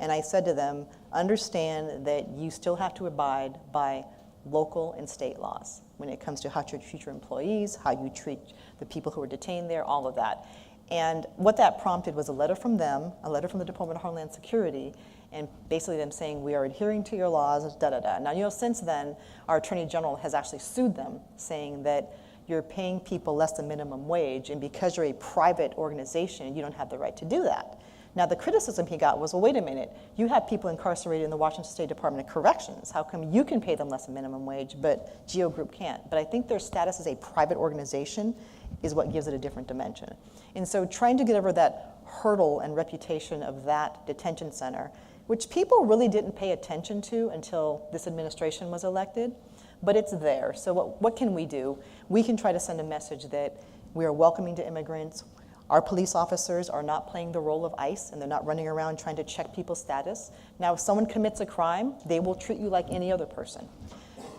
and I said to them, understand that you still have to abide by local and state laws when it comes to how you treat your employees, how you treat the people who are detained there, all of that. And what that prompted was a letter from them, a letter from the Department of Homeland Security, and basically them saying, we are adhering to your laws, da-da-da. Now, since then, our Attorney General has actually sued them, saying that you're paying people less than minimum wage, and because you're a private organization, you don't have the right to do that. Now, the criticism he got was, well, wait a minute, you have people incarcerated in the Washington State Department of Corrections. How come you can pay them less than minimum wage, but GEO Group can't? But I think their status as a private organization is what gives it a different dimension. And so trying to get over that hurdle and reputation of that detention center, which people really didn't pay attention to until this administration was elected, but it's there. So what can we do? We can try to send a message that we are welcoming to immigrants. Our police officers are not playing the role of ICE, and they're not running around trying to check people's status. Now, if someone commits a crime, they will treat you like any other person.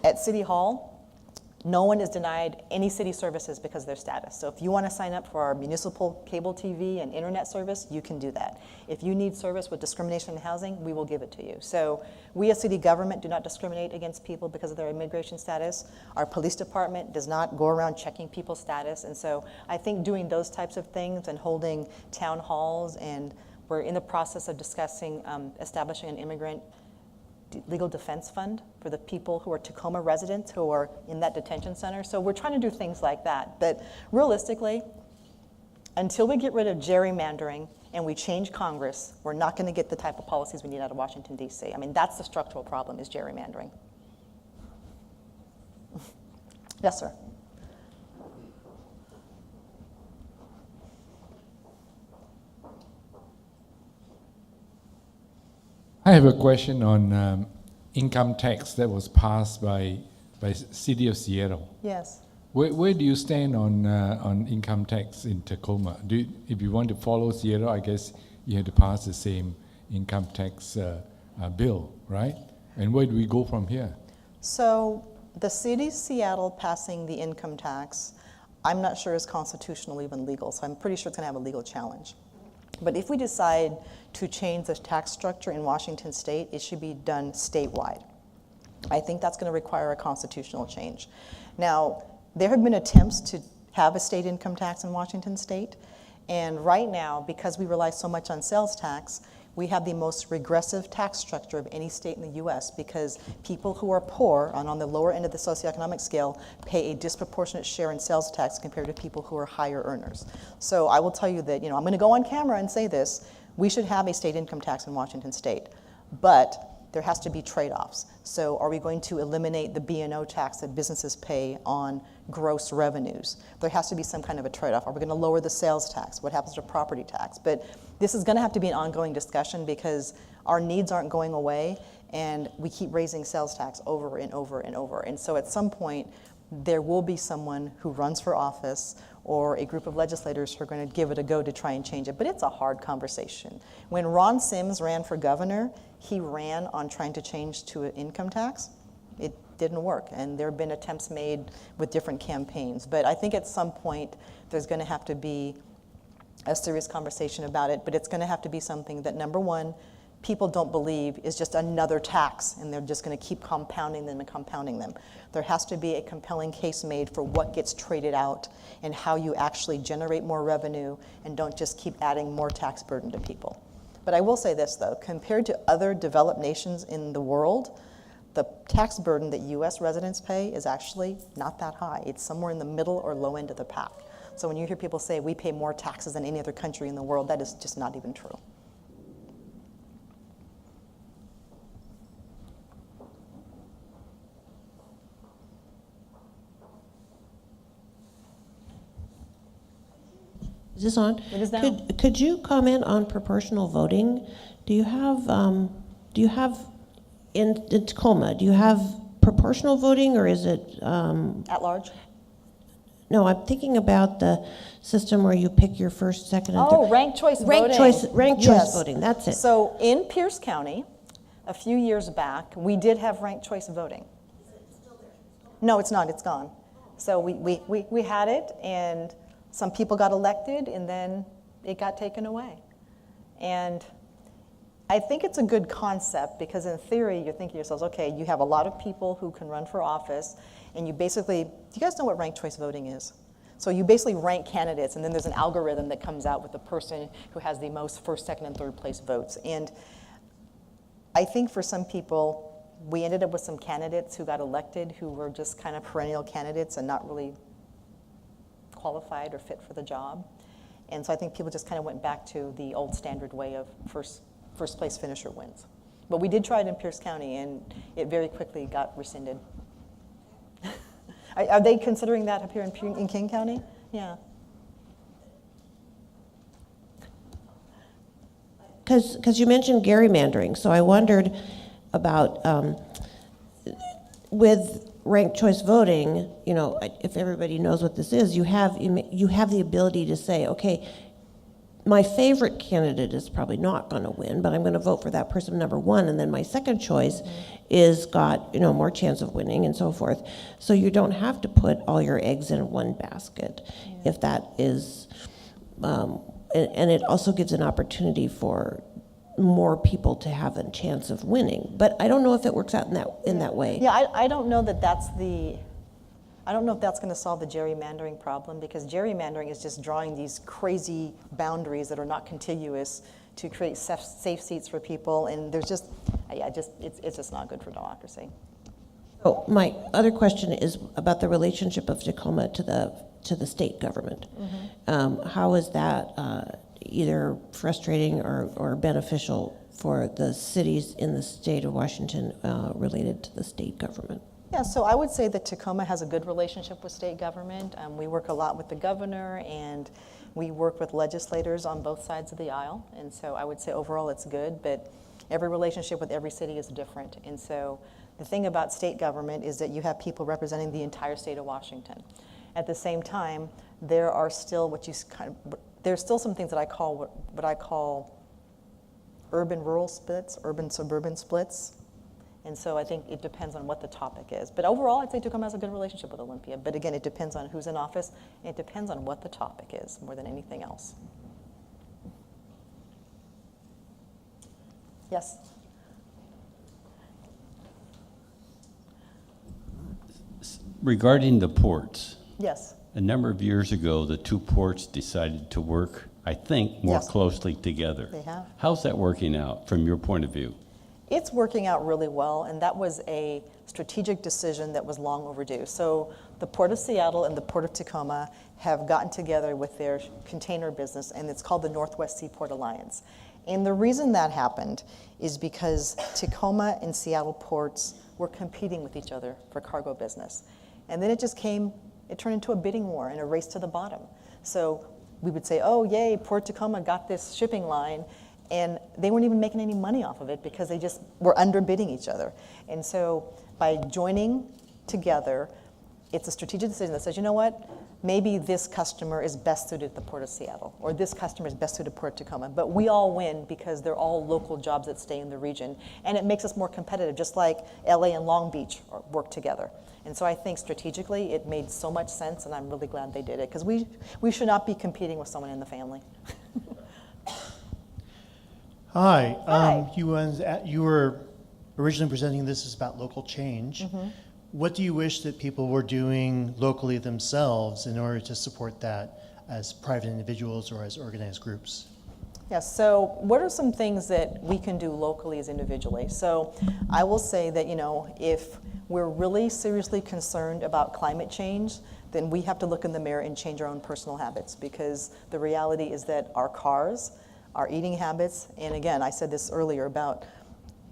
At City Hall, no one is denied any city services because of their status. So if you want to sign up for our municipal cable TV and internet service, you can do that. If you need service with discrimination in housing, we will give it to you. So we as city government do not discriminate against people because of their immigration status. Our police department does not go around checking people's status. And so I think doing those types of things and holding town halls, and we're in the process of discussing establishing an immigrant legal defense fund for the people who are Tacoma residents who are in that detention center. So we're trying to do things like that. But realistically, until we get rid of gerrymandering and we change Congress, we're not going to get the type of policies we need out of Washington, D.C. I mean, that's the structural problem, is gerrymandering. Yes, sir. I have a question on income tax that was passed by City of Seattle. Yes. Where do you stand on income tax in Tacoma? If you want to follow Seattle, I guess you have to pass the same income tax bill, right? And where do we go from here? So the city of Seattle passing the income tax, I'm not sure is constitutional, even legal, so I'm pretty sure it's going to have a legal challenge. But if we decide to change the tax structure in Washington state, it should be done statewide. I think that's going to require a constitutional change. Now, there have been attempts to have a state income tax in Washington state, and right now, because we rely so much on sales tax, we have the most regressive tax structure of any state in the US because people who are poor and on the lower end of the socioeconomic scale pay a disproportionate share in sales tax compared to people who are higher earners. So I will tell you that, I'm going to go on camera and say this, we should have a state income tax in Washington state, but there has to be trade-offs. So are we going to eliminate the B&O tax that businesses pay on gross revenues? There has to be some kind of a trade-off. Are we going to lower the sales tax? What happens to property tax? But this is going to have to be an ongoing discussion because our needs aren't going away and we keep raising sales tax over and over and over. And so at some point, there will be someone who runs for office or a group of legislators who are going to give it a go to try and change it. But it's a hard conversation. When Ron Sims ran for governor, he ran on trying to change to an income tax. It didn't work, and there have been attempts made with different campaigns. But I think at some point, there's going to have to be a serious conversation about it, but it's going to have to be something that, number one, people don't believe is just another tax, and they're just going to keep compounding them and compounding them. There has to be a compelling case made for what gets traded out and how you actually generate more revenue and don't just keep adding more tax burden to people. But I will say this, though, compared to other developed nations in the world, the tax burden that US residents pay is actually not that high. It's somewhere in the middle or low end of the pack. So when you hear people say we pay more taxes than any other country in the world, that is just not even true. Is this on? It is now. Could you comment on proportional voting? Do you have in Tacoma, do you have proportional voting or is it? At large? No, I'm thinking about the system where you pick your first, second, and third. Ranked choice voting. Ranked choice voting, that's it. So in Pierce County, a few years back, we did have ranked choice voting. Is it still there? No, it's not, it's gone. So we had it, and some people got elected, and then it got taken away. And I think it's a good concept because in theory, you're thinking to yourselves, okay, you have a lot of people who can run for office, and you basically, do you guys know what ranked choice voting is? So you basically rank candidates, and then there's an algorithm that comes out with the person who has the most first, second, and third place votes. And I think for some people, we ended up with some candidates who got elected who were just kind of perennial candidates and not really qualified or fit for the job. And so I think people just kind of went back to the old standard way of first place finisher wins. But we did try it in Pierce County, and it very quickly got rescinded. Are they considering that up here in King County? Yeah. Because you mentioned gerrymandering, so I wondered about with ranked choice voting, if everybody knows what this is, you have the ability to say, okay, my favorite candidate is probably not going to win, but I'm going to vote for that person number one, and then my second choice is got more chance of winning and so forth. So you don't have to put all your eggs in one basket, if that is, and it also gives an opportunity for more people to have a chance of winning. But I don't know if it works out in that way. Yeah, I don't know that I don't know if that's going to solve the gerrymandering problem, because gerrymandering is just drawing these crazy boundaries that are not contiguous to create safe seats for people, and there's it's just not good for democracy. Oh, my other question is about the relationship of Tacoma to the state government. How is that either frustrating or beneficial for the cities in the state of Washington related to the state government? Yeah, so I would say that Tacoma has a good relationship with state government. We work a lot with the governor, and we work with legislators on both sides of the aisle. And so I would say overall it's good, but every relationship with every city is different. And so the thing about state government is that you have people representing the entire state of Washington. At the same time, there are still there's still some things that I call what I call urban-rural splits, urban-suburban splits. And so I think it depends on what the topic is. But overall, I'd say Tacoma has a good relationship with Olympia. But again, it depends on who's in office, and it depends on what the topic is more than anything else. Yes? Regarding the ports, Yes. a number of years ago, the two ports decided to work, I think, more Yes. closely together. They have. How's that working out from your point of view? It's working out really well, and that was a strategic decision that was long overdue. So the Port of Seattle and the Port of Tacoma have gotten together with their container business, and it's called the Northwest Seaport Alliance. And the reason that happened is because Tacoma and Seattle ports were competing with each other for cargo business. And then it turned into a bidding war and a race to the bottom. So we would say, oh, yay, Port Tacoma got this shipping line, and they weren't even making any money off of it because they just were underbidding each other. And so by joining together, it's a strategic decision that says, you know what, maybe this customer is best suited at the Port of Seattle, or this customer is best suited at Port Tacoma. But we all win because they're all local jobs that stay in the region. And it makes us more competitive, just like LA and Long Beach work together. And so I think strategically it made so much sense, and I'm really glad they did it, because we should not be competing with someone in the family. Hi. Hi. You were originally presenting this as about local change. Mm-hmm. What do you wish that people were doing locally themselves in order to support that as private individuals or as organized groups? Yes, so what are some things that we can do locally as individually? So I will say that, if we're really seriously concerned about climate change, then we have to look in the mirror and change our own personal habits, because the reality is that our cars, our eating habits, and again, I said this earlier about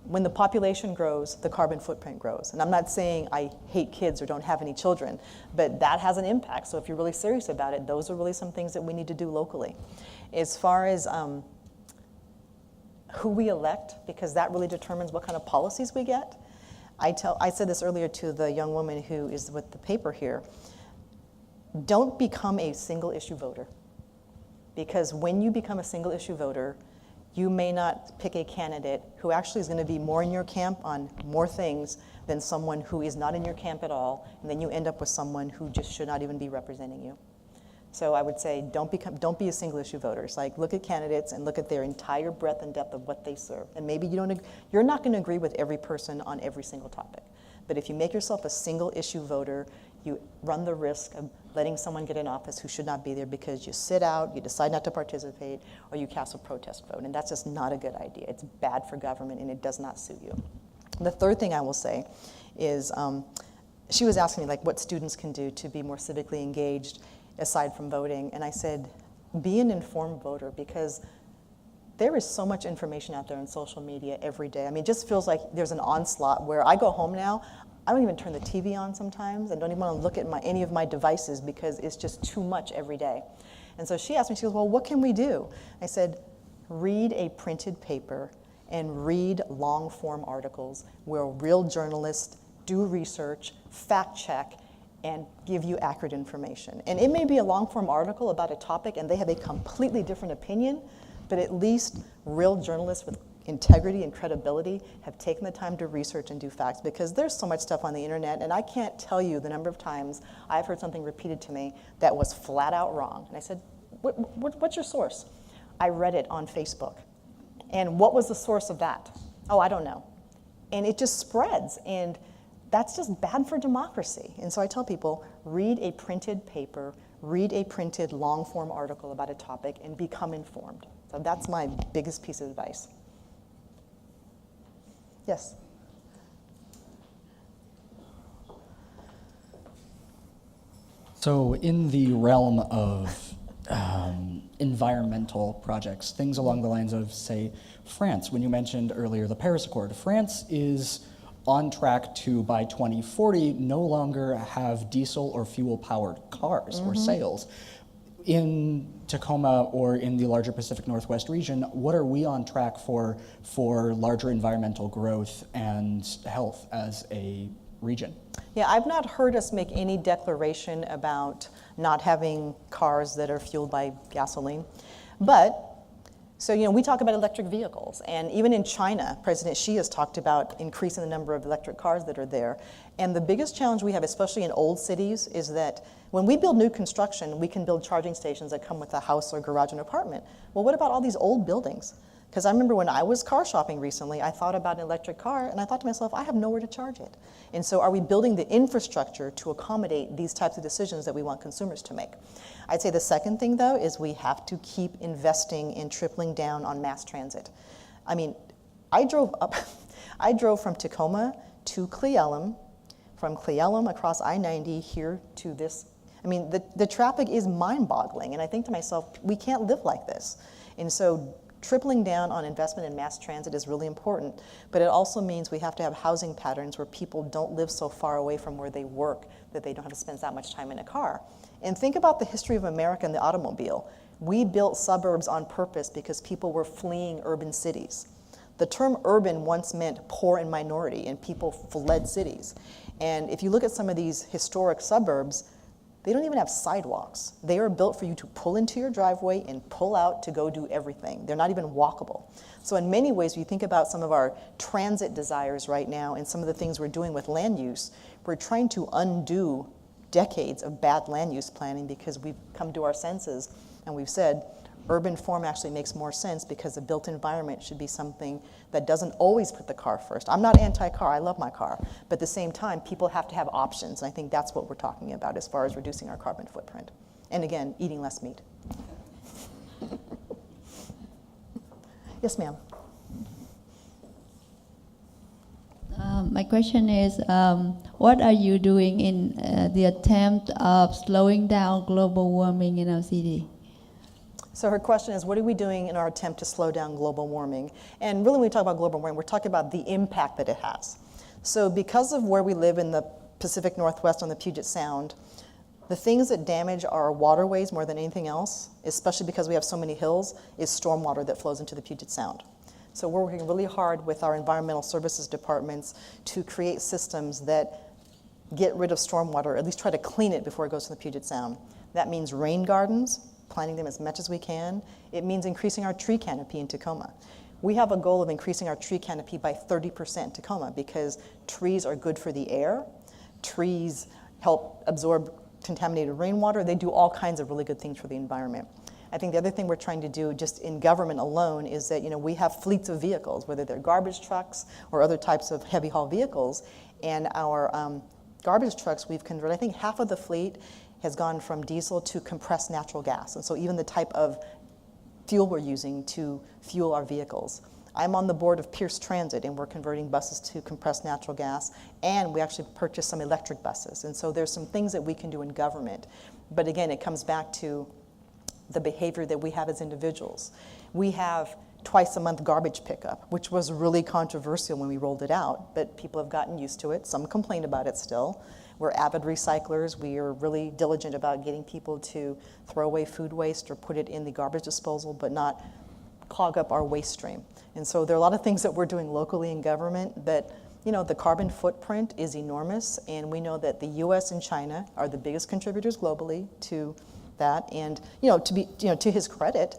when the population grows, the carbon footprint grows. And I'm not saying I hate kids or don't have any children, but that has an impact. So if you're really serious about it, those are really some things that we need to do locally. As far as who we elect, because that really determines what kind of policies we get. I said this earlier to the young woman who is with the paper here. Don't become a single issue voter. Because when you become a single issue voter, you may not pick a candidate who actually is going to be more in your camp on more things than someone who is not in your camp at all, and then you end up with someone who just should not even be representing you. So I would say don't be a single issue voter. It's like, look at candidates and look at their entire breadth and depth of what they serve. And maybe you're not going to agree with every person on every single topic. But if you make yourself a single issue voter, you run the risk of letting someone get in office who should not be there because you sit out, you decide not to participate, or you cast a protest vote. And that's just not a good idea. It's bad for government, and it does not suit you. The third thing I will say is, she was asking me what students can do to be more civically engaged aside from voting. And I said, be an informed voter, because there is so much information out there on social media every day. I mean, it just feels like there's an onslaught where I go home now, I don't even turn the TV on sometimes. I don't even want to look at any of my devices because it's just too much every day. And so she asked me, she goes, well, what can we do? I said, read a printed paper and read long form articles where real journalists do research, fact check, and give you accurate information. And it may be a long form article about a topic and they have a completely different opinion, but at least real journalists with integrity and credibility have taken the time to research and do facts, because there's so much stuff on the internet, and I can't tell you the number of times I've heard something repeated to me that was flat out wrong. And I said, what's your source? I read it on Facebook. And what was the source of that? Oh, I don't know. And it just spreads, and that's just bad for democracy. And so I tell people, read a printed paper, read a printed long form article about a topic, and become informed. So that's my biggest piece of advice. Yes. So in the realm of environmental projects, things along the lines of, say, France, when you mentioned earlier the Paris Accord, France is on track to, by 2040, no longer have diesel or fuel-powered cars or sails. In Tacoma or in the larger Pacific Northwest region, what are we on track for larger environmental growth and health as a region? Yeah, I've not heard us make any declaration about not having cars that are fueled by gasoline. But So, we talk about electric vehicles, and even in China, President Xi has talked about increasing the number of electric cars that are there. And the biggest challenge we have, especially in old cities, is that when we build new construction, we can build charging stations that come with a house or garage and apartment. Well, what about all these old buildings? Because I remember when I was car shopping recently, I thought about an electric car, and I thought to myself, I have nowhere to charge it. And so are we building the infrastructure to accommodate these types of decisions that we want consumers to make? I'd say the second thing, though, is we have to keep investing in tripling down on mass transit. I mean, I drove from Tacoma to Cle Elum, from Cle Elum across I-90 here to this. I mean, the traffic is mind-boggling, and I think to myself, we can't live like this. And so tripling down on investment in mass transit is really important, but it also means we have to have housing patterns where people don't live so far away from where they work that they don't have to spend that much time in a car. And think about the history of America and the automobile. We built suburbs on purpose because people were fleeing urban cities. The term urban once meant poor and minority, and people fled cities. And if you look at some of these historic suburbs, they don't even have sidewalks. They are built for you to pull into your driveway and pull out to go do everything. They're not even walkable. So in many ways, when you think about some of our transit desires right now and some of the things we're doing with land use, we're trying to undo decades of bad land use planning because we've come to our senses and we've said urban form actually makes more sense because the built environment should be something that doesn't always put the car first. I'm not anti-car, I love my car, but at the same time, people have to have options, and I think that's what we're talking about as far as reducing our carbon footprint. And again, eating less meat. Yes, ma'am. My question is, what are you doing in the attempt of slowing down global warming in our city? So her question is, what are we doing in our attempt to slow down global warming? And really when we talk about global warming, we're talking about the impact that it has. So because of where we live in the Pacific Northwest on the Puget Sound, the things that damage our waterways more than anything else, especially because we have so many hills, is stormwater that flows into the Puget Sound. So we're working really hard with our environmental services departments to create systems that get rid of stormwater, or at least try to clean it before it goes to the Puget Sound. That means rain gardens, planting them as much as we can. It means increasing our tree canopy in Tacoma. We have a goal of increasing our tree canopy by 30% in Tacoma because trees are good for the air. Trees help absorb contaminated rainwater. They do all kinds of really good things for the environment. I think the other thing we're trying to do just in government alone is that we have fleets of vehicles, whether they're garbage trucks or other types of heavy haul vehicles. And our garbage trucks, we've converted, I think half of the fleet has gone from diesel to compressed natural gas. And so even the type of fuel we're using to fuel our vehicles. I'm on the board of Pierce Transit, and we're converting buses to compressed natural gas, and we actually purchased some electric buses. And so there's some things that we can do in government. But again, it comes back to the behavior that we have as individuals. We have twice a month garbage pickup, which was really controversial when we rolled it out, but people have gotten used to it. Some complain about it still. We're avid recyclers. We are really diligent about getting people to throw away food waste or put it in the garbage disposal, but not clog up our waste stream. And so there are a lot of things that we're doing locally in government, but the carbon footprint is enormous, and we know that the US and China are the biggest contributors globally to that. And to his credit,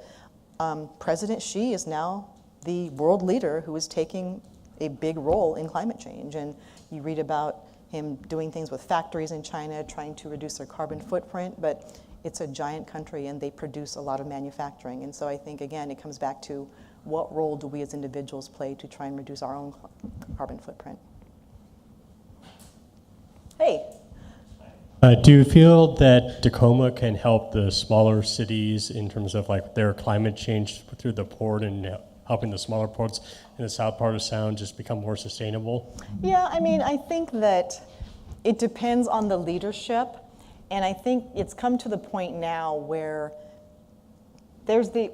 President Xi is now the world leader who is taking a big role in climate change. And you read about him doing things with factories in China, trying to reduce their carbon footprint, but it's a giant country and they produce a lot of manufacturing. And so I think, again, it comes back to what role do we as individuals play to try and reduce our own carbon footprint? Hey. Do you feel that Tacoma can help the smaller cities in terms of their climate change through the port and helping the smaller ports in the south part of Sound just become more sustainable? Yeah, I think that it depends on the leadership, and I think it's come to the point now where there's the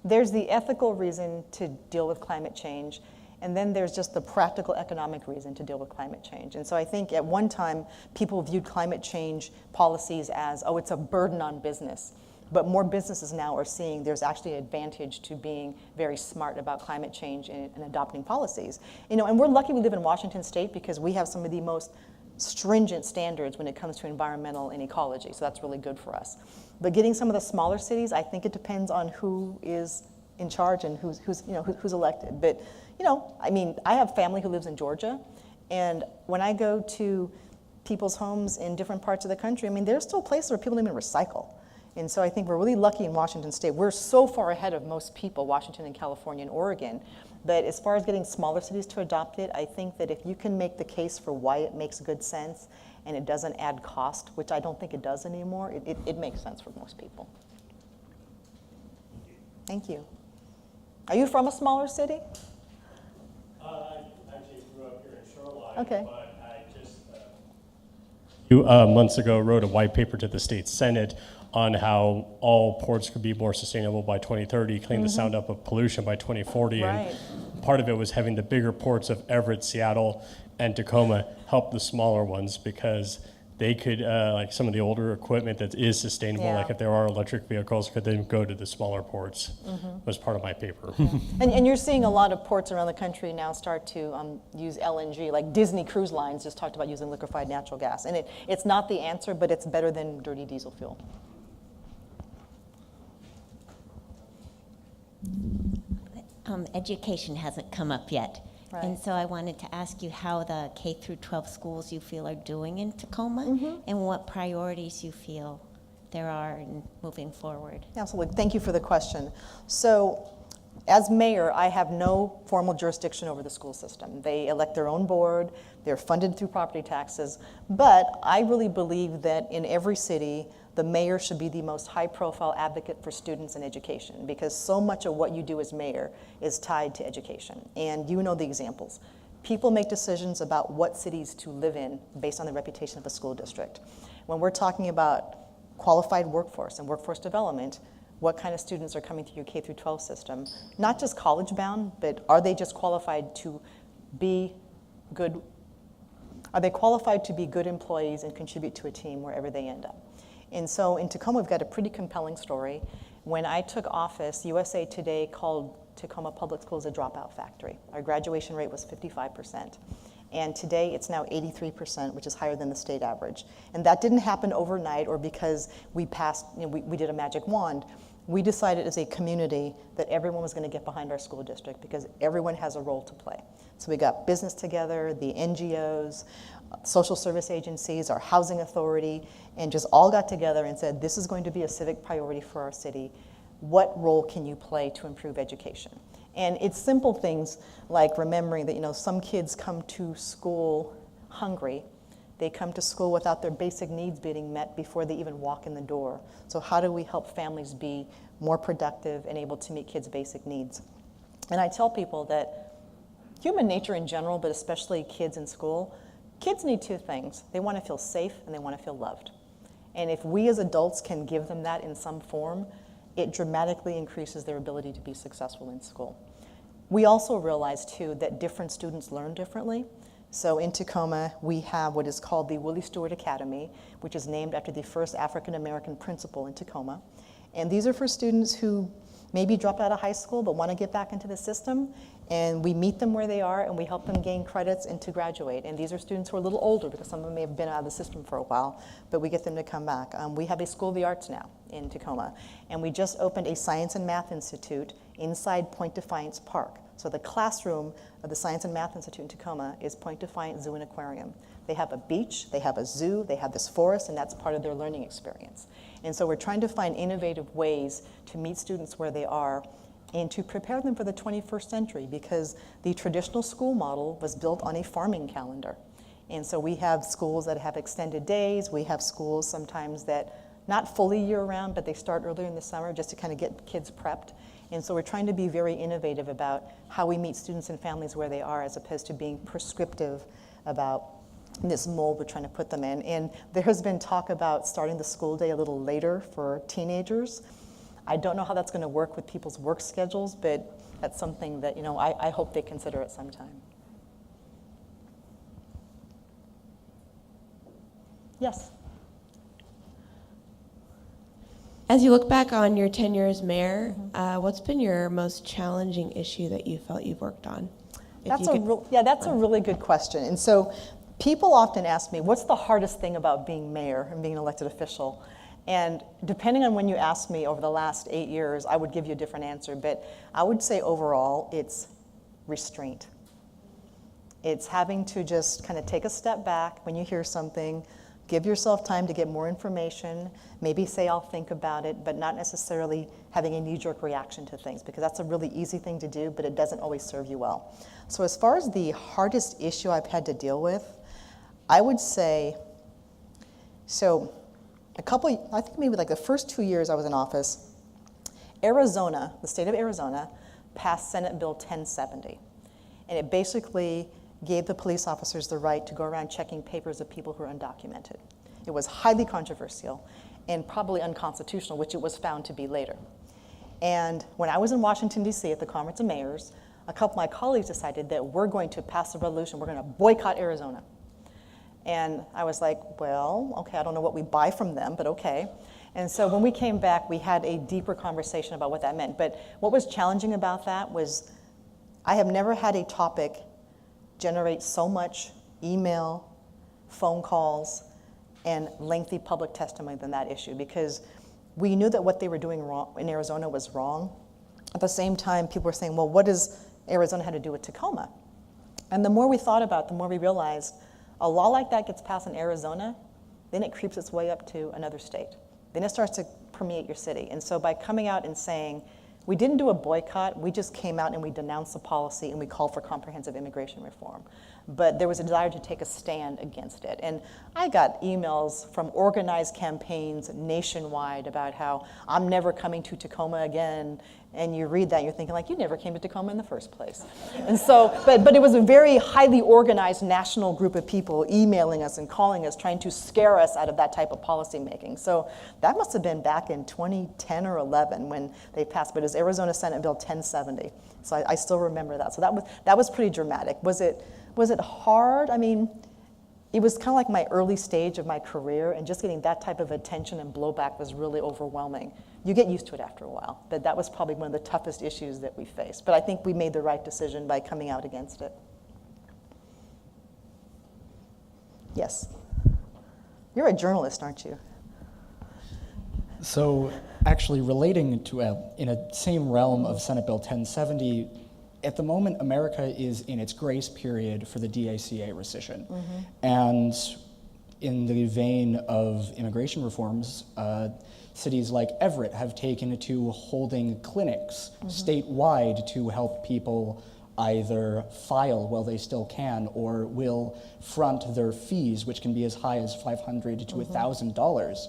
ethical reason to deal with climate change, and then there's just the practical economic reason to deal with climate change. And so I think at one time, people viewed climate change policies as, it's a burden on business. But more businesses now are seeing there's actually an advantage to being very smart about climate change and adopting policies. And we're lucky we live in Washington State because we have some of the most stringent standards when it comes to environmental and ecology. So that's really good for us. But getting some of the smaller cities, I think it depends on who is in charge and who's elected. But, I mean, I have family who lives in Georgia, and when I go to people's homes in different parts of the country, I mean, there's still places where people don't even recycle. And so I think we're really lucky in Washington State. We're so far ahead of most people, Washington and California and Oregon. But as far as getting smaller cities to adopt it, I think that if you can make the case for why it makes good sense and it doesn't add cost, which I don't think it does anymore, it makes sense for most people. Thank you. Are you from a smaller city? I actually grew up here in Shoreline, Okay. but I just a few months ago wrote a white paper to the state Senate on how all ports could be more sustainable by 2030, clean the sound up of pollution by 2040. Right. And part of it was having the bigger ports of Everett, Seattle, and Tacoma help the smaller ones because they could, like some of the older equipment that is sustainable, Yeah. like if there are electric vehicles, could then go to the smaller ports, was part of my paper. And you're seeing a lot of ports around the country now start to use LNG, like Disney Cruise Lines just talked about using liquefied natural gas. And it's not the answer, but it's better than dirty diesel fuel. Education hasn't come up yet. Right. And so I wanted to ask you how the K through 12 schools you feel are doing in Tacoma and what priorities you feel there are in moving forward. Absolutely. Thank you for the question. So, as mayor, I have no formal jurisdiction over the school system. They elect their own board, they're funded through property taxes, but I really believe that in every city, the mayor should be the most high-profile advocate for students and education because so much of what you do as mayor is tied to education. And you know the examples. People make decisions about what cities to live in based on the reputation of a school district. When we're talking about qualified workforce and workforce development, what kind of students are coming through your K through 12 system? Not just college bound, but are they just qualified to be good? Are they qualified to be good employees and contribute to a team wherever they end up? And so in Tacoma, we've got a pretty compelling story. When I took office, USA Today called Tacoma Public Schools a dropout factory. Our graduation rate was 55%. And today it's now 83%, which is higher than the state average. And that didn't happen overnight or because we passed, we did a magic wand. We decided as a community that everyone was going to get behind our school district because everyone has a role to play. So we got business together, the NGOs, social service agencies, our housing authority, and just all got together and said, this is going to be a civic priority for our city. What role can you play to improve education? And it's simple things like remembering that, some kids come to school hungry. They come to school without their basic needs being met before they even walk in the door. So how do we help families be more productive and able to meet kids' basic needs? And I tell people that human nature in general, but especially kids in school, kids need two things. They want to feel safe and they want to feel loved. And if we as adults can give them that in some form, it dramatically increases their ability to be successful in school. We also realize, too, that different students learn differently. So in Tacoma, we have what is called the Willie Stewart Academy, which is named after the first African-American principal in Tacoma. And these are for students who maybe dropped out of high school but want to get back into the system. And we meet them where they are and we help them gain credits and to graduate. And these are students who are a little older because some of them may have been out of the system for a while, but we get them to come back. We have a School of the Arts now in Tacoma. And we just opened a Science and Math Institute inside Point Defiance Park. So the classroom of the Science and Math Institute in Tacoma is Point Defiance Zoo and Aquarium. They have a beach, they have a zoo, they have this forest, and that's part of their learning experience. And so we're trying to find innovative ways to meet students where they are and to prepare them for the 21st century because the traditional school model was built on a farming calendar. And so we have schools that have extended days, we have schools sometimes that not fully year-round, but they start earlier in the summer just to kind of get kids prepped. And so we're trying to be very innovative about how we meet students and families where they are as opposed to being prescriptive about this mold we're trying to put them in. And there has been talk about starting the school day a little later for teenagers. I don't know how that's going to work with people's work schedules, but that's something that I hope they consider at some time. Yes? As you look back on your tenure as mayor, what's been your most challenging issue that you felt you've worked on? That's a really good question. And so people often ask me, what's the hardest thing about being mayor and being an elected official? And depending on when you asked me over the last 8 years, I would give you a different answer. But I would say overall, it's restraint. It's having to just kind of take a step back when you hear something, give yourself time to get more information, maybe say, I'll think about it, but not necessarily having a knee-jerk reaction to things, because that's a really easy thing to do, but it doesn't always serve you well. So as far as the hardest issue I've had to deal with, I would say, so I think maybe like the first 2 years I was in office, Arizona, the state of Arizona, passed Senate Bill 1070. And it basically gave the police officers the right to go around checking papers of people who are undocumented. It was highly controversial and probably unconstitutional, which it was found to be later. And when I was in Washington, D.C. at the Conference of Mayors, a couple of my colleagues decided that we're going to pass a resolution, we're going to boycott Arizona. And I was like, well, okay, I don't know what we buy from them, but okay. And so when we came back, we had a deeper conversation about what that meant. But what was challenging about that was I have never had a topic generate so much email, phone calls, and lengthy public testimony than that issue, because we knew that what they were doing wrong in Arizona was wrong. At the same time, people were saying, well, what does Arizona have to do with Tacoma? And the more we thought about it, the more we realized a law like that gets passed in Arizona, then it creeps its way up to another state. Then it starts to permeate your city. And so by coming out and saying, we didn't do a boycott, we just came out and we denounced the policy and we called for comprehensive immigration reform. But there was a desire to take a stand against it. And I got emails from organized campaigns nationwide about how I'm never coming to Tacoma again. And you read that and you're thinking like, you never came to Tacoma in the first place. And so, but it was a very highly organized national group of people emailing us and calling us, trying to scare us out of that type of policy making. So that must have been back in 2010 or 11 when they passed, but it was Arizona Senate Bill 1070. So I still remember that. So that was pretty dramatic. Was it hard? I mean, it was kind of like my early stage of my career, and just getting that type of attention and blowback was really overwhelming. You get used to it after a while, but that was probably one of the toughest issues that we faced. But I think we made the right decision by coming out against it. Yes. You're a journalist, aren't you? So actually relating to in a same realm of Senate Bill 1070, at the moment, America is in its grace period for the DACA rescission. Mm-hmm. And in the vein of immigration reforms, cities like Everett have taken to holding clinics statewide to help people either file while they still can or will front their fees, which can be as high as $500 to $1,000.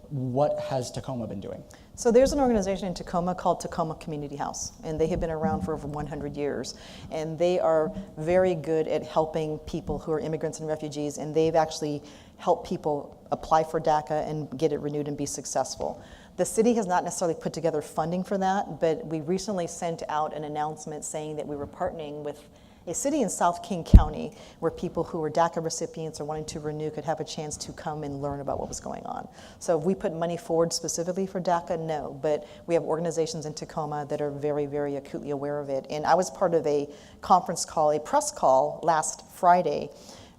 What has Tacoma been doing? So there's an organization in Tacoma called Tacoma Community House, and they have been around for over 100 years. And they are very good at helping people who are immigrants and refugees, and they've actually helped people apply for DACA and get it renewed and be successful. The city has not necessarily put together funding for that, but we recently sent out an announcement saying that we were partnering with a city in South King County where people who were DACA recipients or wanting to renew could have a chance to come and learn about what was going on. So have we put money forward specifically for DACA? No, but we have organizations in Tacoma that are very, very acutely aware of it. And I was part of a conference call, a press call last Friday,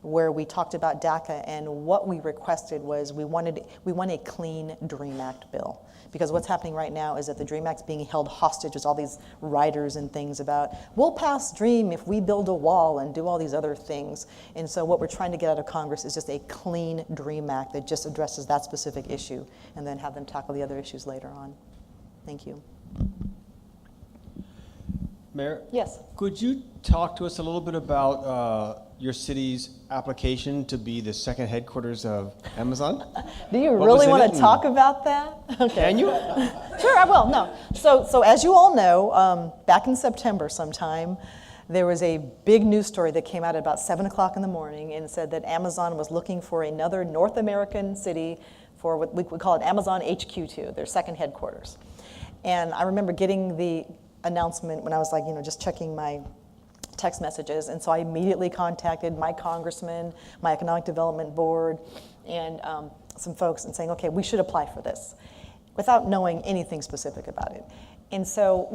where we talked about DACA, and what we requested was we want a clean DREAM Act bill. Because what's happening right now is that the DREAM Act's being held hostage. There's all these riders and things about, we'll pass DREAM if we build a wall and do all these other things. And so what we're trying to get out of Congress is just a clean DREAM Act that just addresses that specific issue, and then have them tackle the other issues later on. Thank you. Mayor? Yes. Could you talk to us a little bit about your city's application to be the second headquarters of Amazon? Do you really want to talk about that? Okay. Can you? Sure, I will. No. So as you all know, back in September sometime, there was a big news story that came out at about 7 o'clock in the morning and said that Amazon was looking for another North American city for what we call it Amazon HQ2, their second headquarters. And I remember getting the announcement when I was just checking my text messages, and so I immediately contacted my congressman, my economic development board, and some folks, and saying, okay, we should apply for this. without knowing anything specific about it. And so,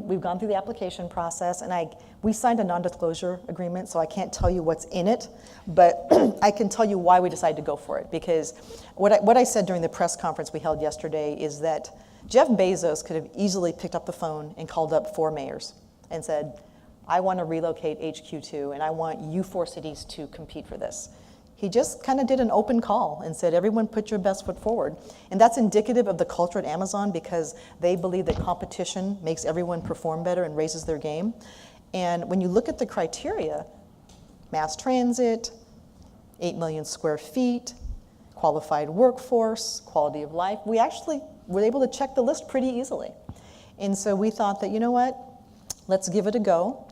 we've gone through the application process, and we signed a non-disclosure agreement, so I can't tell you what's in it, but I can tell you why we decided to go for it. Because what I said during the press conference we held yesterday is that Jeff Bezos could have easily picked up the phone and called up 4 mayors and said, I want to relocate HQ2, and I want you 4 cities to compete for this. He just kind of did an open call and said, everyone put your best foot forward. And that's indicative of the culture at Amazon, because they believe that competition makes everyone perform better and raises their game. And when you look at the criteria, mass transit, 8 million square feet, qualified workforce, quality of life, we actually were able to check the list pretty easily. And so we thought that, you know what, let's give it a go.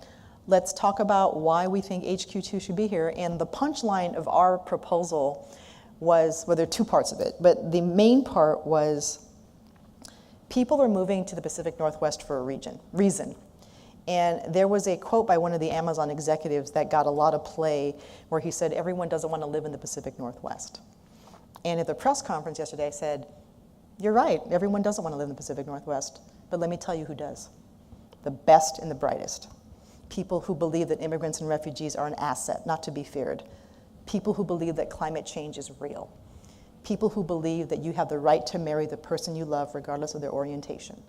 Let's talk about why we think HQ2 should be here. And the punchline of our proposal was, well, there are 2 parts of it, but the main part was people are moving to the Pacific Northwest for a reason. And there was a quote by one of the Amazon executives that got a lot of play, where he said, everyone doesn't want to live in the Pacific Northwest. And at the press conference yesterday, I said, you're right, everyone doesn't want to live in the Pacific Northwest, but let me tell you who does. The best and the brightest. People who believe that immigrants and refugees are an asset, not to be feared. People who believe that climate change is real. People who believe that you have the right to marry the person you love regardless of their orientation.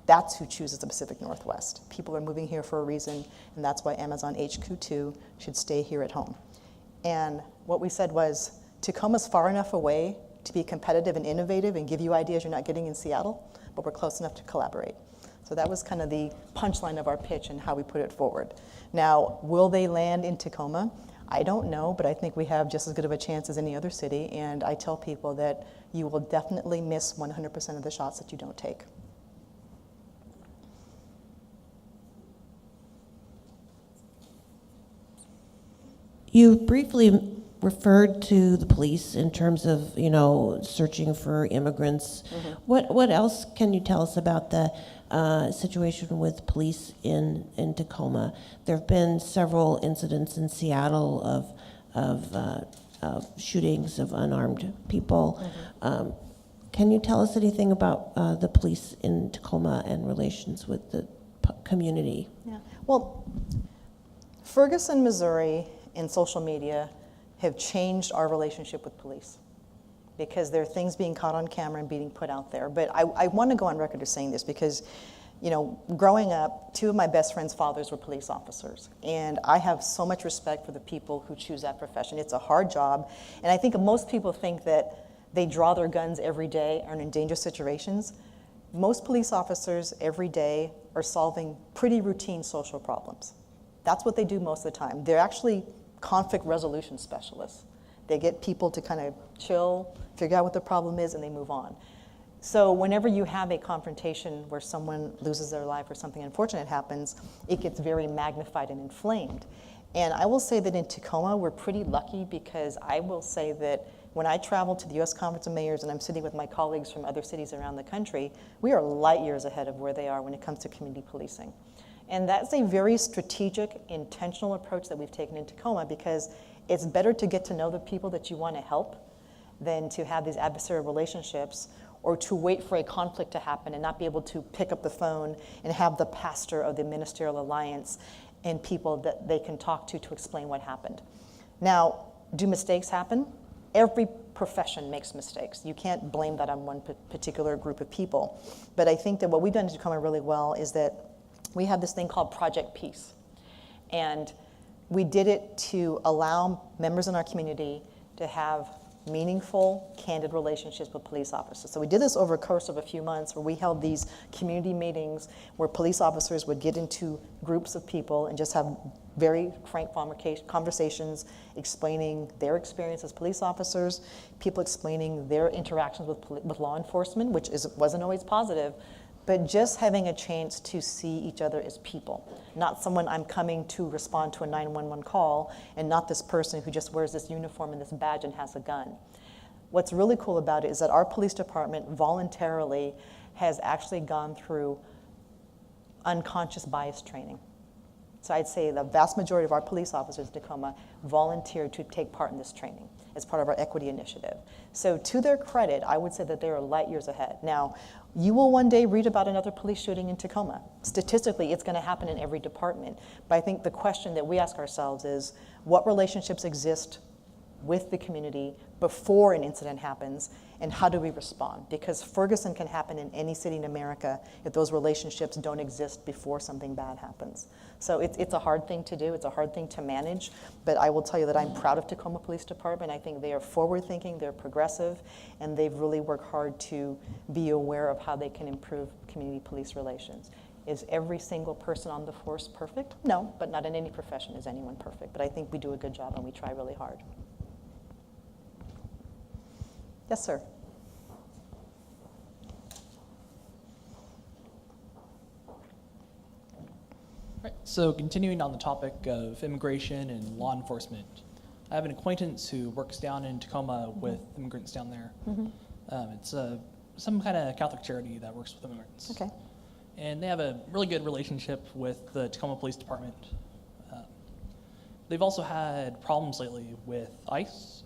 That's who chooses the Pacific Northwest. People are moving here for a reason, and that's why Amazon HQ2 should stay here at home. And what we said was, Tacoma's far enough away to be competitive and innovative and give you ideas you're not getting in Seattle, but we're close enough to collaborate. So that was kind of the punchline of our pitch and how we put it forward. Now, will they land in Tacoma? I don't know, but I think we have just as good of a chance as any other city, and I tell people that you will definitely miss 100% of the shots that you don't take. You briefly referred to the police in terms of, searching for immigrants. Mm-hmm. What else can you tell us about the situation with police in Tacoma? There have been several incidents in Seattle of shootings of unarmed people. Mm-hmm. Can you tell us anything about the police in Tacoma and relations with the community? Yeah. Well, Ferguson, Missouri, and social media have changed our relationship with police, because there are things being caught on camera and being put out there. But I want to go on record as saying this because, growing up, 2 of my best friends' fathers were police officers. And I have so much respect for the people who choose that profession. It's a hard job. And I think most people think that they draw their guns every day, are in dangerous situations. Most police officers every day are solving pretty routine social problems. That's what they do most of the time. They're actually conflict resolution specialists. They get people to kind of chill, figure out what the problem is, and they move on. So whenever you have a confrontation where someone loses their life or something unfortunate happens, it gets very magnified and inflamed. And I will say that in Tacoma, we're pretty lucky, because I will say that when I travel to the U.S. Conference of Mayors and I'm sitting with my colleagues from other cities around the country, we are light years ahead of where they are when it comes to community policing. And that's a very strategic, intentional approach that we've taken in Tacoma, because it's better to get to know the people that you want to help than to have these adversarial relationships, or to wait for a conflict to happen and not be able to pick up the phone and have the pastor of the ministerial alliance and people that they can talk to explain what happened. Now, do mistakes happen? Every profession makes mistakes. You can't blame that on one particular group of people. But I think that what we've done in Tacoma really well is that we have this thing called Project Peace. And we did it to allow members in our community to have meaningful, candid relationships with police officers. So we did this over a course of a few months, where we held these community meetings where police officers would get into groups of people and just have very frank conversations, explaining their experience as police officers, people explaining their interactions with law enforcement, which wasn't always positive, but just having a chance to see each other as people, not someone I'm coming to respond to a 911 call, and not this person who just wears this uniform and this badge and has a gun. What's really cool about it is that our police department voluntarily has actually gone through unconscious bias training. So I'd say the vast majority of our police officers in Tacoma volunteered to take part in this training as part of our equity initiative. So to their credit, I would say that they are light years ahead. Now, you will one day read about another police shooting in Tacoma. Statistically, it's going to happen in every department. But I think the question that we ask ourselves is, what relationships exist with the community before an incident happens, and how do we respond? Because Ferguson can happen in any city in America if those relationships don't exist before something bad happens. So it's a hard thing to do, it's a hard thing to manage, but I will tell you that I'm proud of Tacoma Police Department. I think they are forward-thinking, they're progressive, and they've really worked hard to be aware of how they can improve community police relations. Is every single person on the force perfect? No, but not in any profession is anyone perfect. But I think we do a good job and we try really hard. Yes, sir. Right. So continuing on the topic of immigration and law enforcement, I have an acquaintance who works down in Tacoma with immigrants down there. It's some kind of Catholic charity that works with immigrants. Okay. And they have a really good relationship with the Tacoma Police Department. They've also had problems lately with ICE.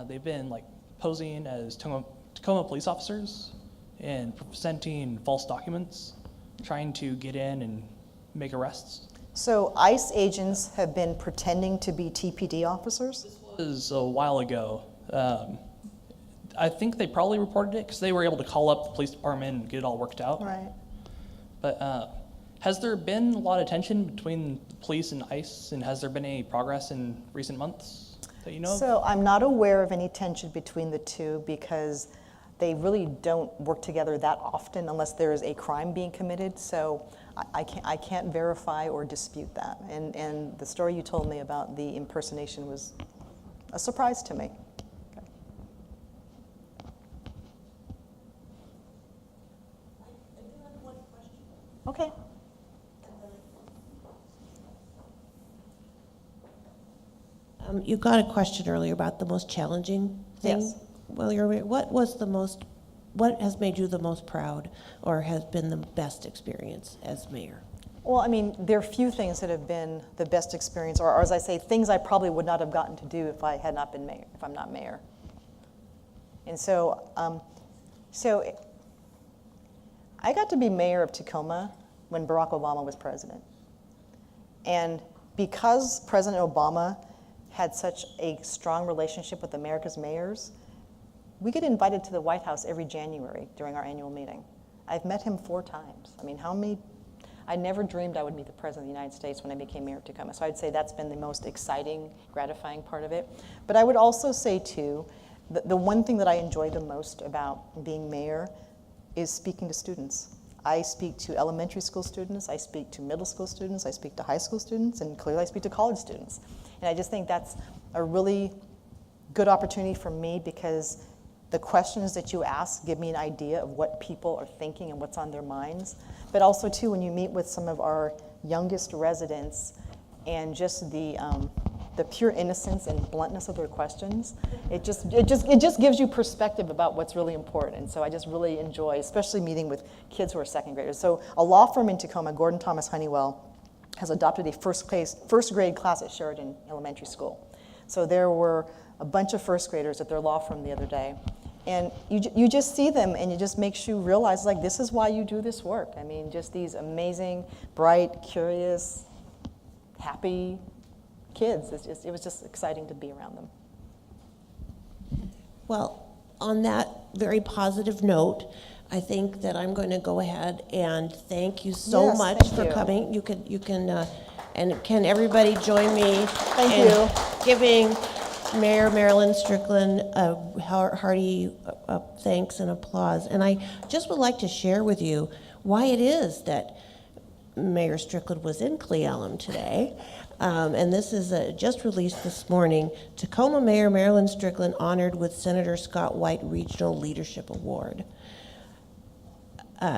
They've been like posing as Tacoma police officers and presenting false documents, trying to get in and make arrests. So ICE agents have been pretending to be TPD officers? This was a while ago. I think they probably reported it because they were able to call up the police department and get it all worked out. Right. But has there been a lot of tension between the police and ICE, and has there been any progress in recent months that you know of? So I'm not aware of any tension between the two because they really don't work together that often unless there is a crime being committed. So I can't verify or dispute that. And the story you told me about the impersonation was a surprise to me. Okay. You got a question earlier about the most challenging thing. Yes. Well, what has made you the most proud or has been the best experience as mayor? Well, I mean, there are few things that have been the best experience, or as I say, things I probably would not have gotten to do if I had not been mayor, if I'm not mayor. And so, I got to be mayor of Tacoma when Barack Obama was president. And because President Obama had such a strong relationship with America's mayors, we get invited to the White House every January during our annual meeting. I've met him 4 times. I mean, I never dreamed I would meet the President of the United States when I became mayor of Tacoma. So I'd say that's been the most exciting, gratifying part of it. But I would also say, too, the one thing that I enjoy the most about being mayor is speaking to students. I speak to elementary school students, I speak to middle school students, I speak to high school students, and clearly I speak to college students. And I just think that's a really good opportunity for me because the questions that you ask give me an idea of what people are thinking and what's on their minds. But also, too, when you meet with some of our youngest residents and just the pure innocence and bluntness of their questions, it just gives you perspective about what's really important. And so I just really enjoy, especially meeting with kids who are second graders. So a law firm in Tacoma, Gordon Thomas Honeywell, has adopted a first grade class at Sheridan Elementary School. So there were a bunch of first graders at their law firm the other day. And you just see them and it just makes you realize, like, this is why you do this work. I mean, just these amazing, bright, curious, happy kids. It was just exciting to be around them. Well, on that very positive note, I think that I'm going to go ahead and thank you so Yes, much thank for you. coming. You can, and can everybody join me Thank in you. giving Mayor Marilyn Strickland a hearty thanks and applause. And I just would like to share with you why it is that Mayor Strickland was in Cle Elum today. And this is just released this morning. Tacoma Mayor Marilyn Strickland honored with Senator Scott White Regional Leadership Award.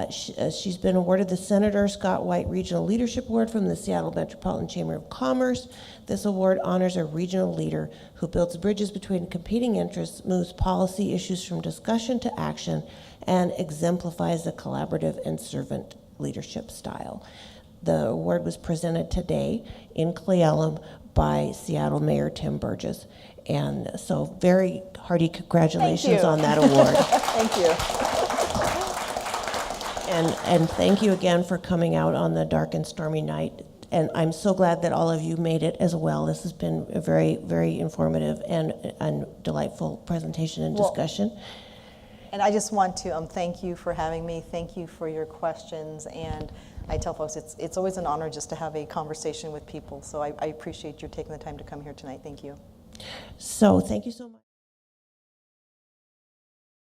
She's been awarded the Senator Scott White Regional Leadership Award from the Seattle Metropolitan Chamber of Commerce. This award honors a regional leader who builds bridges between competing interests, moves policy issues from discussion to action, and exemplifies a collaborative and servant leadership style. The award was presented today in Cle Elum by Seattle Mayor Tim Burgess. And so very hearty congratulations on that award. Thank you. And thank you again for coming out on the dark and stormy night. And I'm so glad that all of you made it as well. This has been a very, very informative and delightful presentation and discussion. And I just want to thank you for having me. Thank you for your questions. And I tell folks it's always an honor just to have a conversation with people. So I appreciate you taking the time to come here tonight. Thank you. So thank you so much.